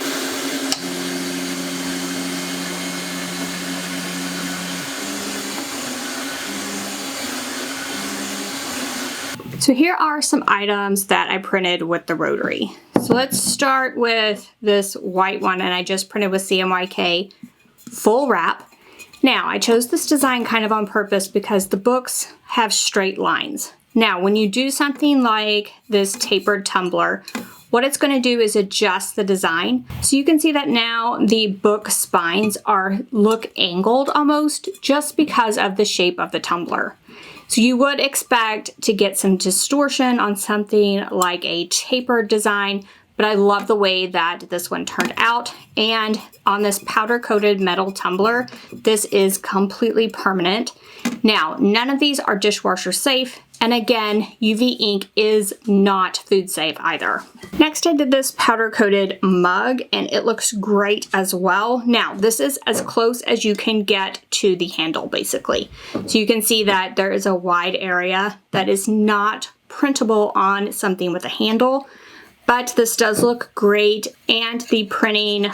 S1: So here are some items that I printed with the rotary. So let's start with this white one, and I just printed with CMYK full wrap. Now I chose this design kind of on purpose because the books have straight lines. Now when you do something like this tapered tumbler, what it's going to do is adjust the design. So you can see that now the book spines look angled almost just because of the shape of the tumbler. So you would expect to get some distortion on something like a tapered design, but I love the way that this one turned out. And on this powder coated metal tumbler, this is completely permanent. Now, none of these are dishwasher safe. And again, UV ink is not food safe either. Next, I did this powder coated mug and it looks great as well. Now, this is as close as you can get to the handle basically. So you can see that there is a wide area that is not printable on something with a handle, but this does look great and the printing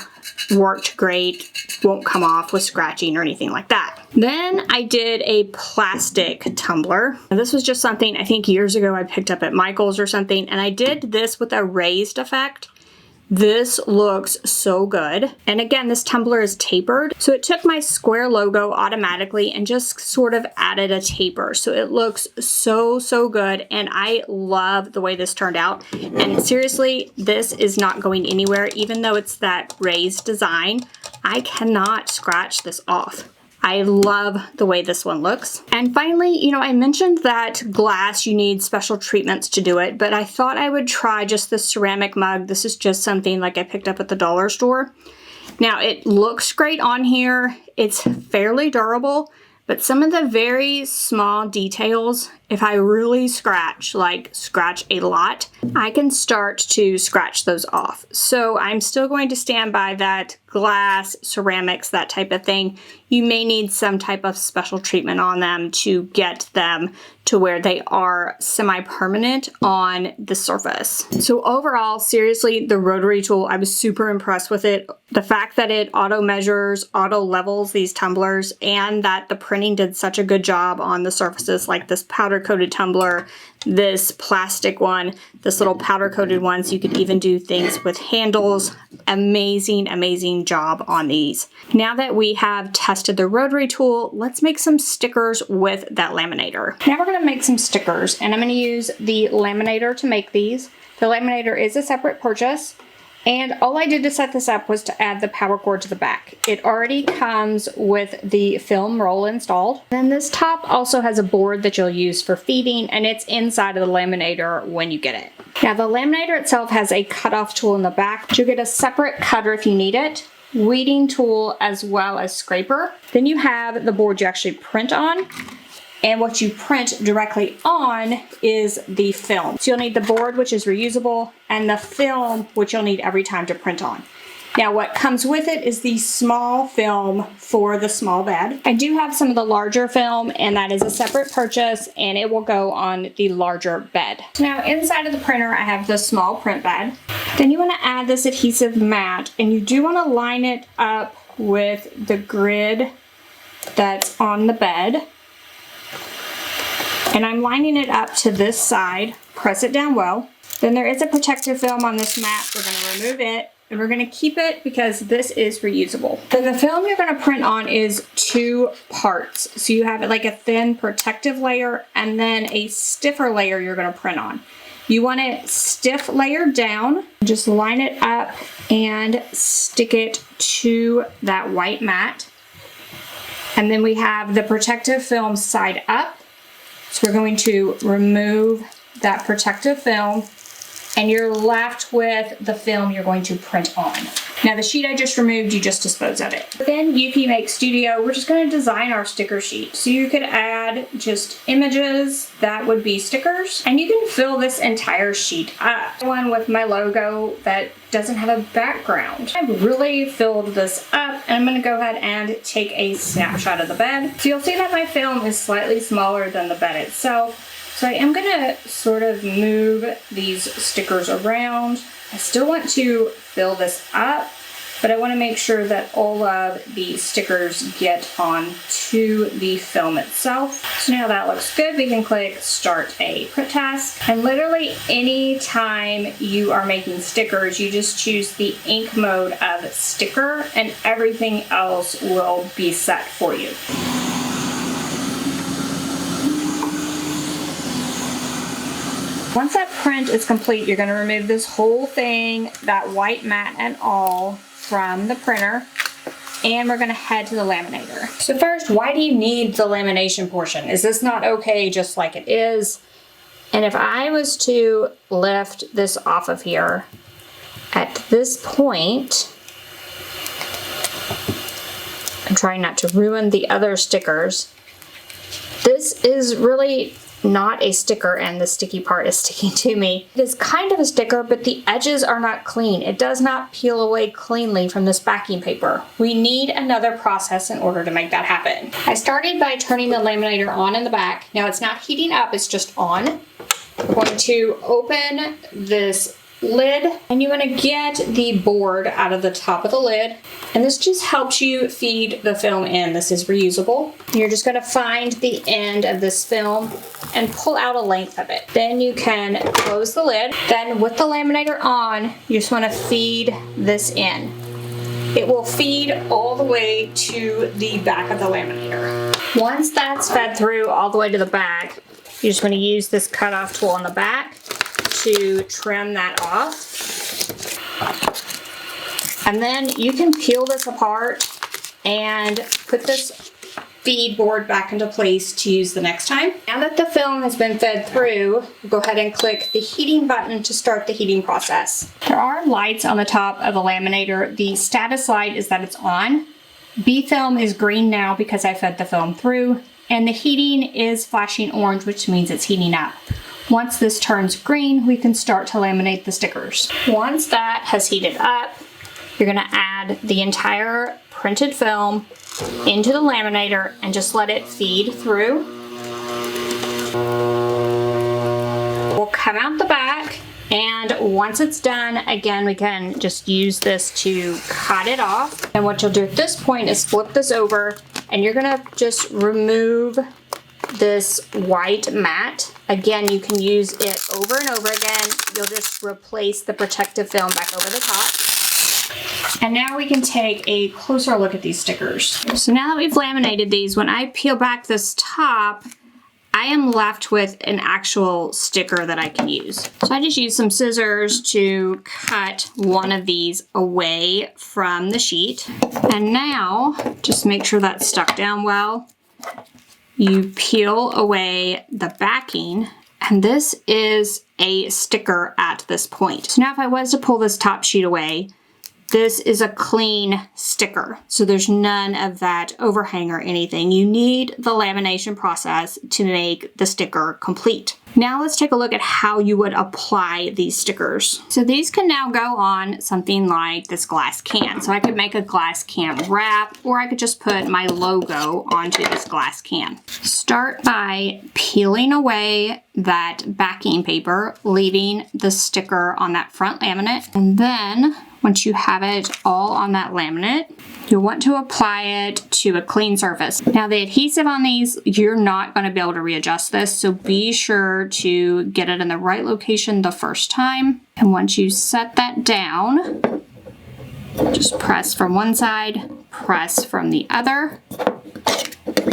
S1: worked great, won't come off with scratching or anything like that. Then I did a plastic tumbler. And this was just something I think years ago I picked up at Michael's or something, and I did this with a raised effect. This looks so good. And again, this tumbler is tapered. So it took my square logo automatically and just sort of added a taper. So it looks so, so good. And I love the way this turned out. And seriously, this is not going anywhere. Even though it's that raised design, I cannot scratch this off. I love the way this one looks. And finally, you know, I mentioned that glass, you need special treatments to do it, but I thought I would try just the ceramic mug. This is just something like I picked up at the dollar store. Now, it looks great on here. It's fairly durable, but some of the very small details, if I really scratch, like scratch a lot, I can start to scratch those off. So I'm still going to stand by that glass, ceramics, that type of thing. You may need some type of special treatment on them to get them to where they are semi-permanent on the surface. So overall, seriously, the rotary tool, I was super impressed with it. The fact that it auto measures, auto levels these tumblers, and that the printing did such a good job on the surfaces like this powder coated tumbler, this plastic one, this little powder coated one, so you could even do things with handles. Amazing, amazing job on these. Now that we have tested the rotary tool, let's make some stickers with that laminator. Now we're gonna make some stickers, and I'm gonna use the laminator to make these. The laminator is a separate purchase, and all I did to set this up was to add the power cord to the back. It already comes with the film roll installed. Then this top also has a board that you'll use for feeding, and it's inside of the laminator when you get it. Now the laminator itself has a cutoff tool in the back. You'll get a separate cutter if you need it, weeding tool, as well as scraper. Then you have the board you actually print on. And what you print directly on is the film. So you'll need the board, which is reusable, and the film, which you'll need every time to print on. Now what comes with it is the small film for the small bed. I do have some of the larger film, and that is a separate purchase, and it will go on the larger bed. Now inside of the printer, I have the small print bed. Then you want to add this adhesive mat, and you do want to line it up with the grid that's on the bed. And I'm lining it up to this side. Press it down well. Then there is a protective film on this mat. We're going to remove it, and we're going to keep it because this is reusable. Then the film you're going to print on is two parts. So you have like a thin protective layer and then a stiffer layer you're going to print on. You want it stiff layer down. Just line it up and stick it to that white mat. And then we have the protective film side up. So we're going to remove that protective film, and you're left with the film you're going to print on. Now the sheet I just removed, you just dispose of it. Within EufyMake Studio, we're just going to design our sticker sheet. So you could add just images that would be stickers, and you can fill this entire sheet up. One with my logo that doesn't have a background. I've really filled this up, and I'm going to go ahead and take a snapshot of the bed. So you'll see that my film is slightly smaller than the bed itself. So I am going to sort of move these stickers around. I still want to fill this up, but I want to make sure that all of the stickers get onto the film itself. So now that looks good, we can click Start a Print Task. And literally any time you are making stickers, you just choose the ink mode of sticker, and everything else will be set for you. Once that print is complete, you're going to remove this whole thing, that white mat and all, from the printer, and we're going to head to the laminator. So first, why do you need the lamination portion? Is this not okay just like it is? And if I was to lift this off of here, at this point, I'm trying not to ruin the other stickers. This is really not a sticker and the sticky part is sticking to me. It is kind of a sticker, but the edges are not clean. It does not peel away cleanly from this backing paper. We need another process in order to make that happen. I started by turning the laminator on in the back. Now it's not heating up, it's just on. We're going to open this lid and you want to get the board out of the top of the lid, and this just helps you feed the film in. This is reusable. You're just going to find the end of this film and pull out a length of it. Then you can close the lid. Then with the laminator on, you just want to feed this in. It will feed all the way to the back of the laminator. Once that's fed through all the way to the back, you just want to use this cutoff tool on the back to trim that off. And then you can peel this apart and put this feed board back into place to use the next time. Now that the film has been fed through, go ahead and click the heating button to start the heating process. There are lights on the top of the laminator. The status light is that it's on. B film is green now because I fed the film through, and the heating is flashing orange, which means it's heating up. Once this turns green, we can start to laminate the stickers. Once that has heated up, you're gonna add the entire printed film into the laminator and just let it feed through. We'll come out the back, and once it's done, again, we can just use this to cut it off. And what you'll do at this point is flip this over, and you're gonna just remove this white mat. Again, you can use it over and over again. You'll just replace the protective film back over the top. And now we can take a closer look at these stickers. So now that we've laminated these, when I peel back this top, I am left with an actual sticker that I can use. So I just used some scissors to cut one of these away from the sheet. And now, just make sure that's stuck down well. You peel away the backing, and this is a sticker at this point. So now if I was to pull this top sheet away, this is a clean sticker. So there's none of that overhang or anything. You need the lamination process to make the sticker complete. Now let's take a look at how you would apply these stickers. So these can now go on something like this glass can. So I could make a glass can wrap, or I could just put my logo onto this glass can. Start by peeling away that backing paper, leaving the sticker on that front laminate. And then once you have it all on that laminate, you'll want to apply it to a clean surface. Now the adhesive on these, you're not going to be able to readjust this, so be sure to get it in the right location the first time. And once you set that down, just press from one side, press from the other.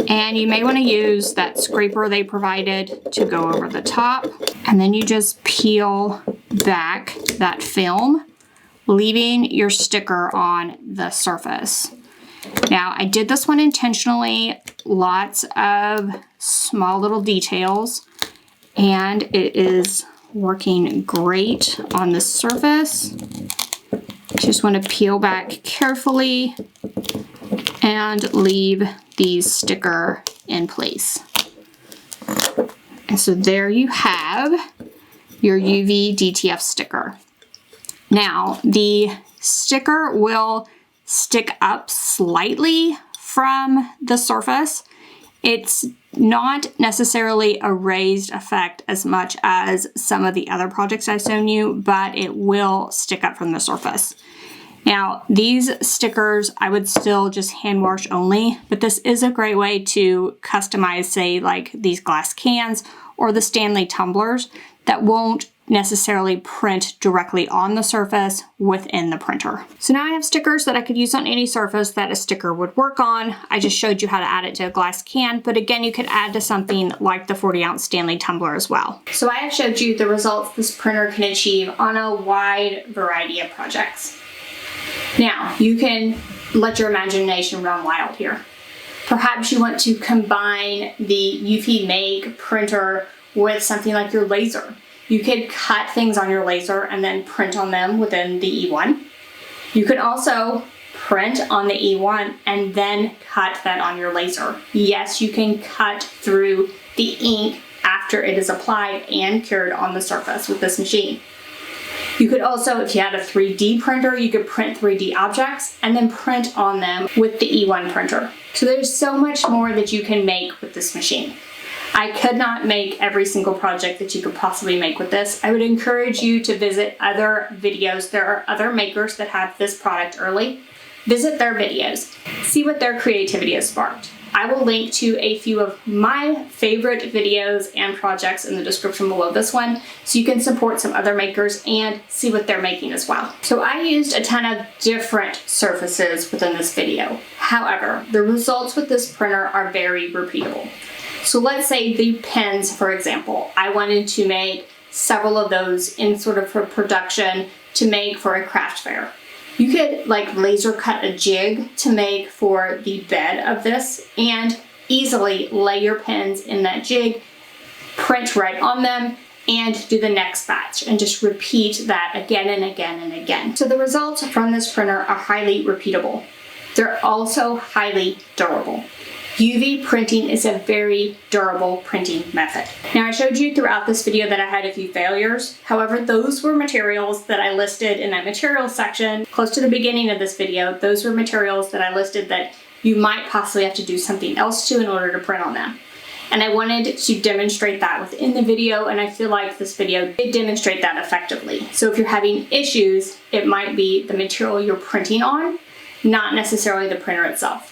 S1: And you may want to use that scraper they provided to go over the top. And then you just peel back that film, leaving your sticker on the surface. Now, I did this one intentionally, lots of small little details, and it is working great on the surface. Just want to peel back carefully and leave the sticker in place. And so there you have your UV DTF sticker. Now, the sticker will stick up slightly from the surface. It's not necessarily a raised effect as much as some of the other projects I've shown you, but it will stick up from the surface. Now, these stickers, I would still just hand wash only, but this is a great way to customize, say, like these glass cans or the Stanley tumblers that won't necessarily print directly on the surface within the printer. So now I have stickers that I could use on any surface that a sticker would work on. I just showed you how to add it to a glass can, but again, you could add to something like the 40-ounce Stanley tumbler as well. So I have showed you the results this printer can achieve on a wide variety of projects. Now, you can let your imagination run wild here. Perhaps you want to combine the EufyMake printer with something like your laser. You could cut things on your laser and then print on them within the E1. You could also print on the E1 and then cut that on your laser. Yes, you can cut through the ink after it is applied and cured on the surface with this machine. You could also, if you had a 3D printer, you could print 3D objects and then print on them with the E1 printer. So there's so much more that you can make with this machine. I could not make every single project that you could possibly make with this. I would encourage you to visit other videos. There are other makers that have this product early. Visit their videos. See what their creativity has sparked. I will link to a few of my favorite videos and projects in the description below this one, so you can support some other makers and see what they're making as well. So I used a ton of different surfaces within this video. However, the results with this printer are very repeatable. So let's say the pens, for example. I wanted to make several of those in sort of for production to make for a craft fair. You could like laser cut a jig to make for the bed of this and easily lay your pens in that jig, print right on them, and do the next batch and just repeat that again and again and again. So the results from this printer are highly repeatable. They're also highly durable. UV printing is a very durable printing method. Now I showed you throughout this video that I had a few failures. However, those were materials that I listed in that materials section close to the beginning of this video. Those were materials that I listed that you might possibly have to do something else to in order to print on them. And I wanted to demonstrate that within the video, and I feel like this video did demonstrate that effectively. So if you're having issues, it might be the material you're printing on, not necessarily the printer itself.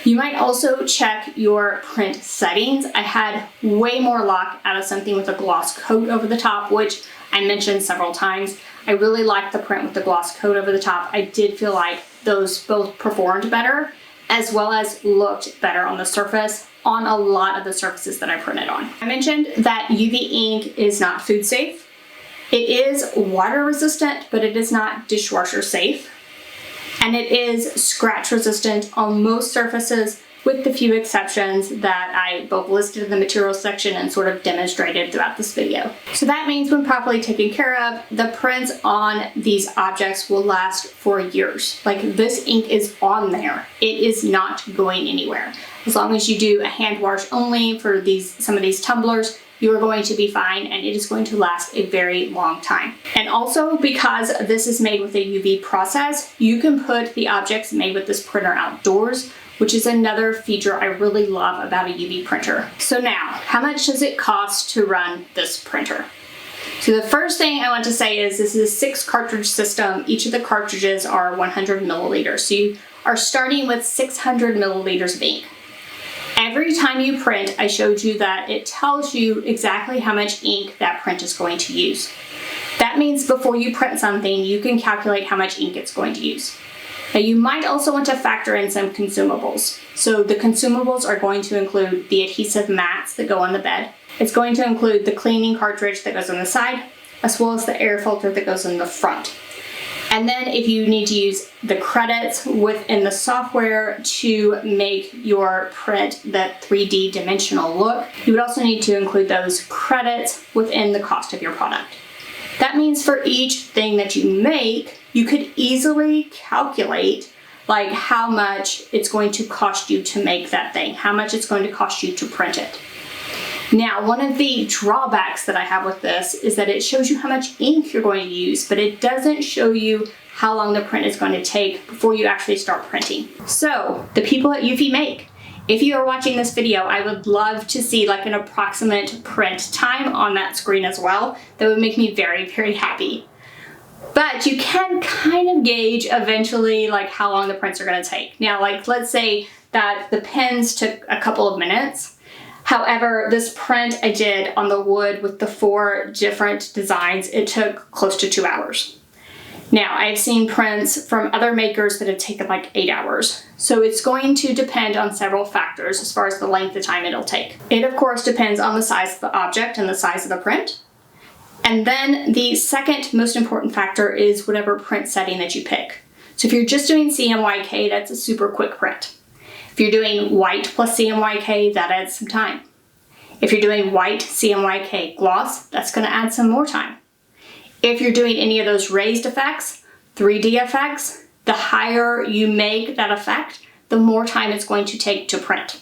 S1: You might also check your print settings. I had way more luck out of something with a gloss coat over the top, which I mentioned several times. I really liked the print with the gloss coat over the top. I did feel like those both performed better as well as looked better on the surface on a lot of the surfaces that I printed on. I mentioned that UV ink is not food safe. It is water resistant, but it is not dishwasher safe. And it is scratch resistant on most surfaces, with the few exceptions that I both listed in the materials section and sort of demonstrated throughout this video. So that means when properly taken care of, the prints on these objects will last for years. Like this ink is on there. It is not going anywhere. As long as you do a hand wash only for some of these tumblers, you are going to be fine, and it is going to last a very long time. And also, because this is made with a UV process, you can put the objects made with this printer outdoors, which is another feature I really love about a UV printer. So now, how much does it cost to run this printer? So the first thing I want to say is this is a 6-cartridge system. Each of the cartridges are 100 milliliters. So you are starting with 600 milliliters of ink. Every time you print, I showed you that it tells you exactly how much ink that print is going to use. That means before you print something, you can calculate how much ink it's going to use. Now you might also want to factor in some consumables. So the consumables are going to include the adhesive mats that go on the bed. It's going to include the cleaning cartridge that goes on the side, as well as the air filter that goes in the front. And then if you need to use the credits within the software to make your print that 3D dimensional look, you would also need to include those credits within the cost of your product. That means for each thing that you make, you could easily calculate like how much it's going to cost you to make that thing, how much it's going to cost you to print it. Now, one of the drawbacks that I have with this is that it shows you how much ink you're going to use, but it doesn't show you how long the print is going to take before you actually start printing. So, the people at EufyMake, if you are watching this video, I would love to see like an approximate print time on that screen as well. That would make me very, very happy. But you can kind of gauge eventually like how long the prints are going to take. Now, like let's say that the pens took a couple of minutes. However, this print I did on the wood with the 4 different designs, it took close to 2 hours. Now, I've seen prints from other makers that have taken like 8 hours. So it's going to depend on several factors as far as the length of time it'll take. It of course depends on the size of the object and the size of the print. And then the second most important factor is whatever print setting that you pick. So if you're just doing CMYK, that's a super quick print. If you're doing white plus CMYK, that adds some time. If you're doing white CMYK gloss, that's going to add some more time. If you're doing any of those raised effects, 3D effects, the higher you make that effect, the more time it's going to take to print.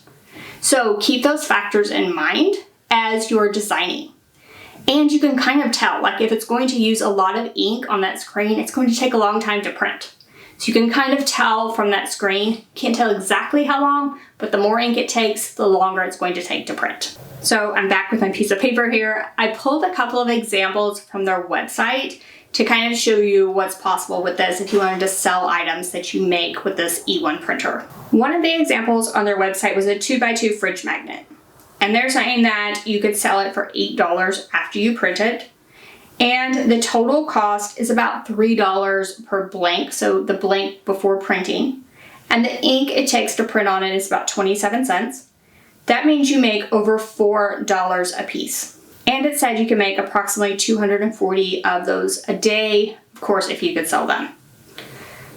S1: So keep those factors in mind as you're designing. And you can kind of tell, like if it's going to use a lot of ink on that screen, it's going to take a long time to print. So you can kind of tell from that screen, can't tell exactly how long, but the more ink it takes, the longer it's going to take to print. So I'm back with my piece of paper here. I pulled a couple of examples from their website to kind of show you what's possible with this if you wanted to sell items that you make with this E1 printer. One of the examples on their website was a 2x2 fridge magnet. And they're saying that you could sell it for $8 after you print it. And the total cost is about $3 per blank, so the blank before printing. And the ink it takes to print on it is about 27 cents. That means you make over $4 a piece. And it said you can make approximately 240 of those a day, of course, if you could sell them.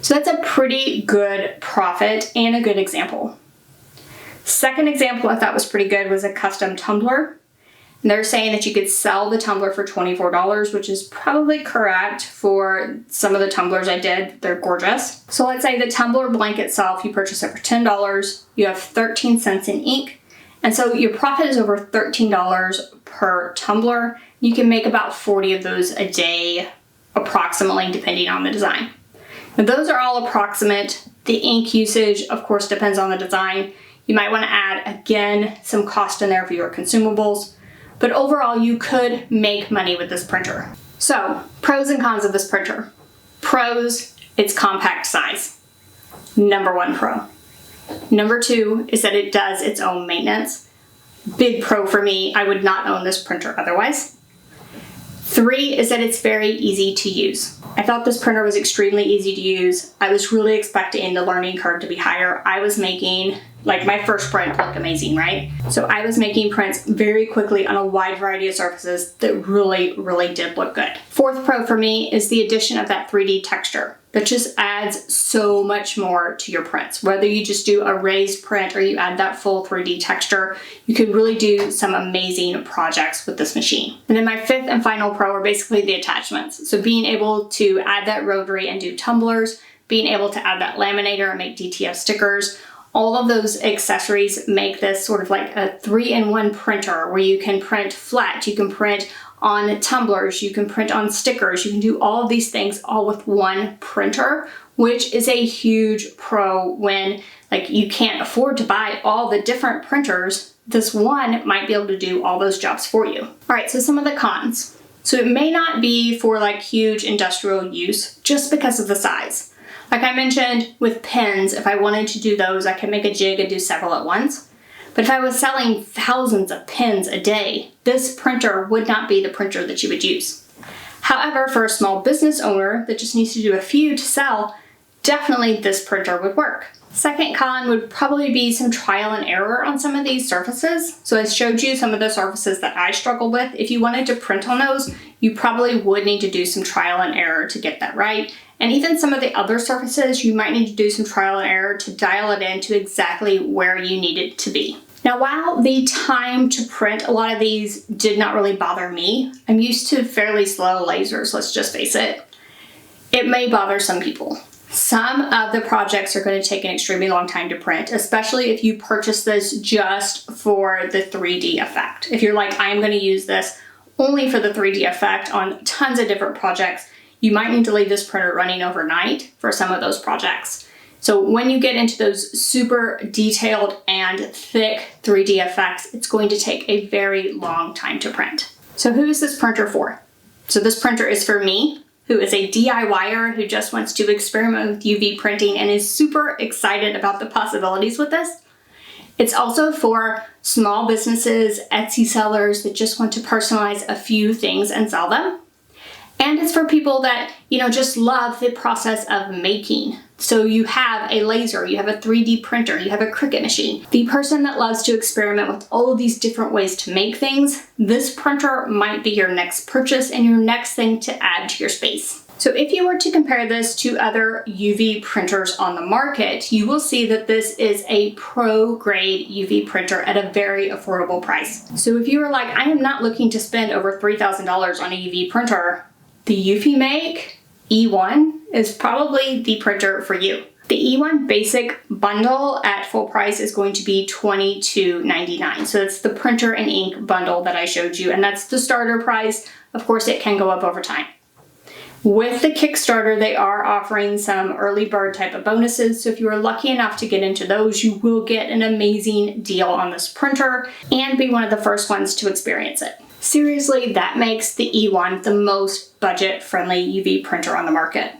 S1: So that's a pretty good profit and a good example. Second example I thought was pretty good was a custom tumbler. And they're saying that you could sell the tumbler for $24, which is probably correct for some of the tumblers I did. They're gorgeous. So let's say the tumbler blank itself, you purchase it for $10, you have 13 cents in ink, and so your profit is over $13 per tumbler. You can make about 40 of those a day, approximately, depending on the design. Now those are all approximate. The ink usage, of course, depends on the design. You might want to add, again, some cost in there for your consumables. But overall, you could make money with this printer. So, pros and cons of this printer. Pros, its compact size. Number one pro. Number two is that it does its own maintenance. Big pro for me. I would not own this printer otherwise. Three is that it's very easy to use. I thought this printer was extremely easy to use. I was really expecting the learning curve to be higher. I was making, like my first print looked amazing, right? So I was making prints very quickly on a wide variety of surfaces that really did look good. Fourth pro for me is the addition of that 3D texture. That just adds so much more to your prints. Whether you just do a raised print or you add that full 3D texture, you can really do some amazing projects with this machine. And then my fifth and final pro are basically the attachments. So being able to add that rotary and do tumblers, being able to add that laminator and make DTF stickers, all of those accessories make this sort of like a 3-in-1 printer where you can print flat, you can print on tumblers, you can print on stickers, you can do all of these things all with one printer, which is a huge pro when like you can't afford to buy all the different printers. This one might be able to do all those jobs for you. All right, so some of the cons. So it may not be for like huge industrial use just because of the size. Like I mentioned with pens, if I wanted to do those, I could make a jig and do several at once. But if I was selling thousands of pens a day, this printer would not be the printer that you would use. However, for a small business owner that just needs to do a few to sell, definitely this printer would work. Second con would probably be some trial and error on some of these surfaces. So I showed you some of the surfaces that I struggle with. If you wanted to print on those, you probably would need to do some trial and error to get that right. And even some of the other surfaces, you might need to do some trial and error to dial it in to exactly where you need it to be. Now, while the time to print a lot of these did not really bother me, I'm used to fairly slow lasers, let's just face it. It may bother some people. Some of the projects are going to take an extremely long time to print, especially if you purchase this just for the 3D effect. If you're like, I'm going to use this only for the 3D effect on tons of different projects, you might need to leave this printer running overnight for some of those projects. So when you get into those super detailed and thick 3D effects, it's going to take a very long time to print. So who is this printer for? So this printer is for me, who is a DIYer who just wants to experiment with UV printing and is super excited about the possibilities with this. It's also for small businesses, Etsy sellers that just want to personalize a few things and sell them. And it's for people that, just love the process of making. So you have a laser, you have a 3D printer, you have a Cricut machine. The person that loves to experiment with all of these different ways to make things, this printer might be your next purchase and your next thing to add to your space. So if you were to compare this to other UV printers on the market, you will see that this is a pro grade UV printer at a very affordable price. So if you were like, I am not looking to spend over $3,000 on a UV printer, the EufyMake E1 is probably the printer for you. The E1 basic bundle at full price is going to be $22.99. So it's the printer and ink bundle that I showed you, and that's the starter price. Of course, it can go up over time. With the Kickstarter, they are offering some early bird type of bonuses. So if you are lucky enough to get into those, you will get an amazing deal on this printer and be one of the first ones to experience it. Seriously, that makes the E1 the most budget-friendly UV printer on the market.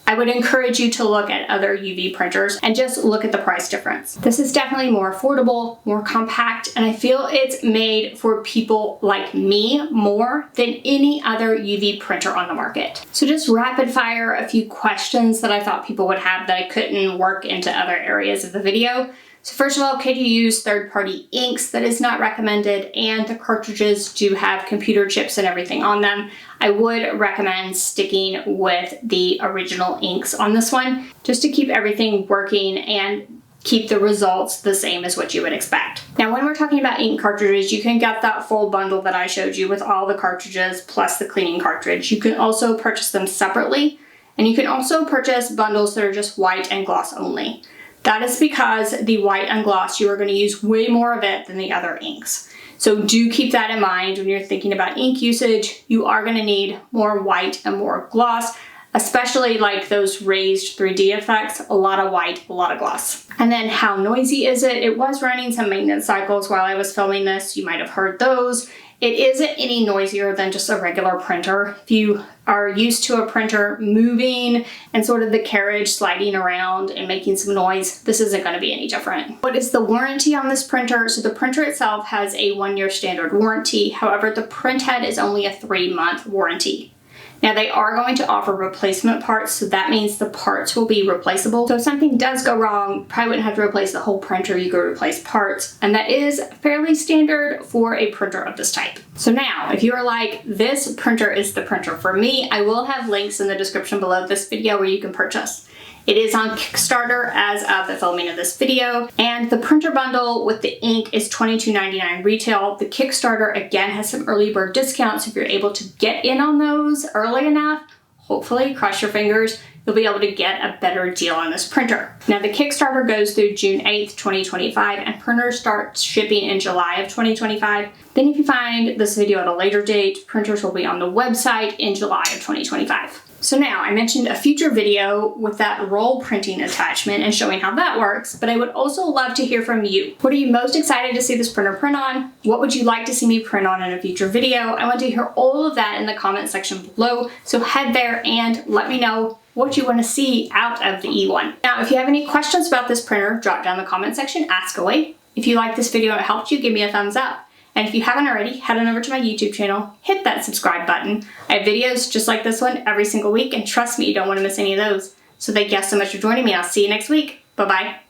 S1: I would encourage you to look at other UV printers and just look at the price difference. This is definitely more affordable, more compact, and I feel it's made for people like me more than any other UV printer on the market. So just rapid fire a few questions that I thought people would have that I couldn't work into other areas of the video. So first of all, can you use third-party inks? That is not recommended, and the cartridges do have computer chips and everything on them. I would recommend sticking with the original inks on this one, just to keep everything working and keep the results the same as what you would expect. Now, when we're talking about ink cartridges, you can get that full bundle that I showed you with all the cartridges plus the cleaning cartridge. You can also purchase them separately, and you can also purchase bundles that are just white and gloss only. That is because the white and gloss, you are going to use way more of it than the other inks. So do keep that in mind when you're thinking about ink usage. You are going to need more white and more gloss, especially like those raised 3D effects, a lot of white, a lot of gloss. And then how noisy is it? It was running some maintenance cycles while I was filming this. You might have heard those. It isn't any noisier than just a regular printer. If you are used to a printer moving and sort of the carriage sliding around and making some noise, this isn't going to be any different. What is the warranty on this printer? So the printer itself has a 1-year standard warranty. However, the printhead is only a 3-month warranty. Now they are going to offer replacement parts, so that means the parts will be replaceable. So if something does go wrong, you probably wouldn't have to replace the whole printer, you could replace parts, and that is fairly standard for a printer of this type. So now, if you are like, this printer is the printer for me, I will have links in the description below this video where you can purchase. It is on Kickstarter as of the filming of this video, and the printer bundle with the ink is $22.99 retail. The Kickstarter, again, has some early bird discounts. If you're able to get in on those early enough, hopefully, cross your fingers, you'll be able to get a better deal on this printer. Now, the Kickstarter goes through June 8th, 2025, and printers start shipping in July of 2025. Then if you find this video at a later date, printers will be on the website in July of 2025. So now, I mentioned a future video with that roll printing attachment and showing how that works, but I would also love to hear from you. What are you most excited to see this printer print on? What would you like to see me print on in a future video? I want to hear all of that in the comment section below, so head there and let me know what you want to see out of the E1. Now, if you have any questions about this printer, drop down in the comment section, ask away. If you like this video and it helped you, give me a thumbs up. And if you haven't already, head on over to my YouTube channel, hit that subscribe button. I have videos just like this one every single week, and trust me, you don't want to miss any of those. So thank you guys so much for joining me. I'll see you next week. Bye-bye.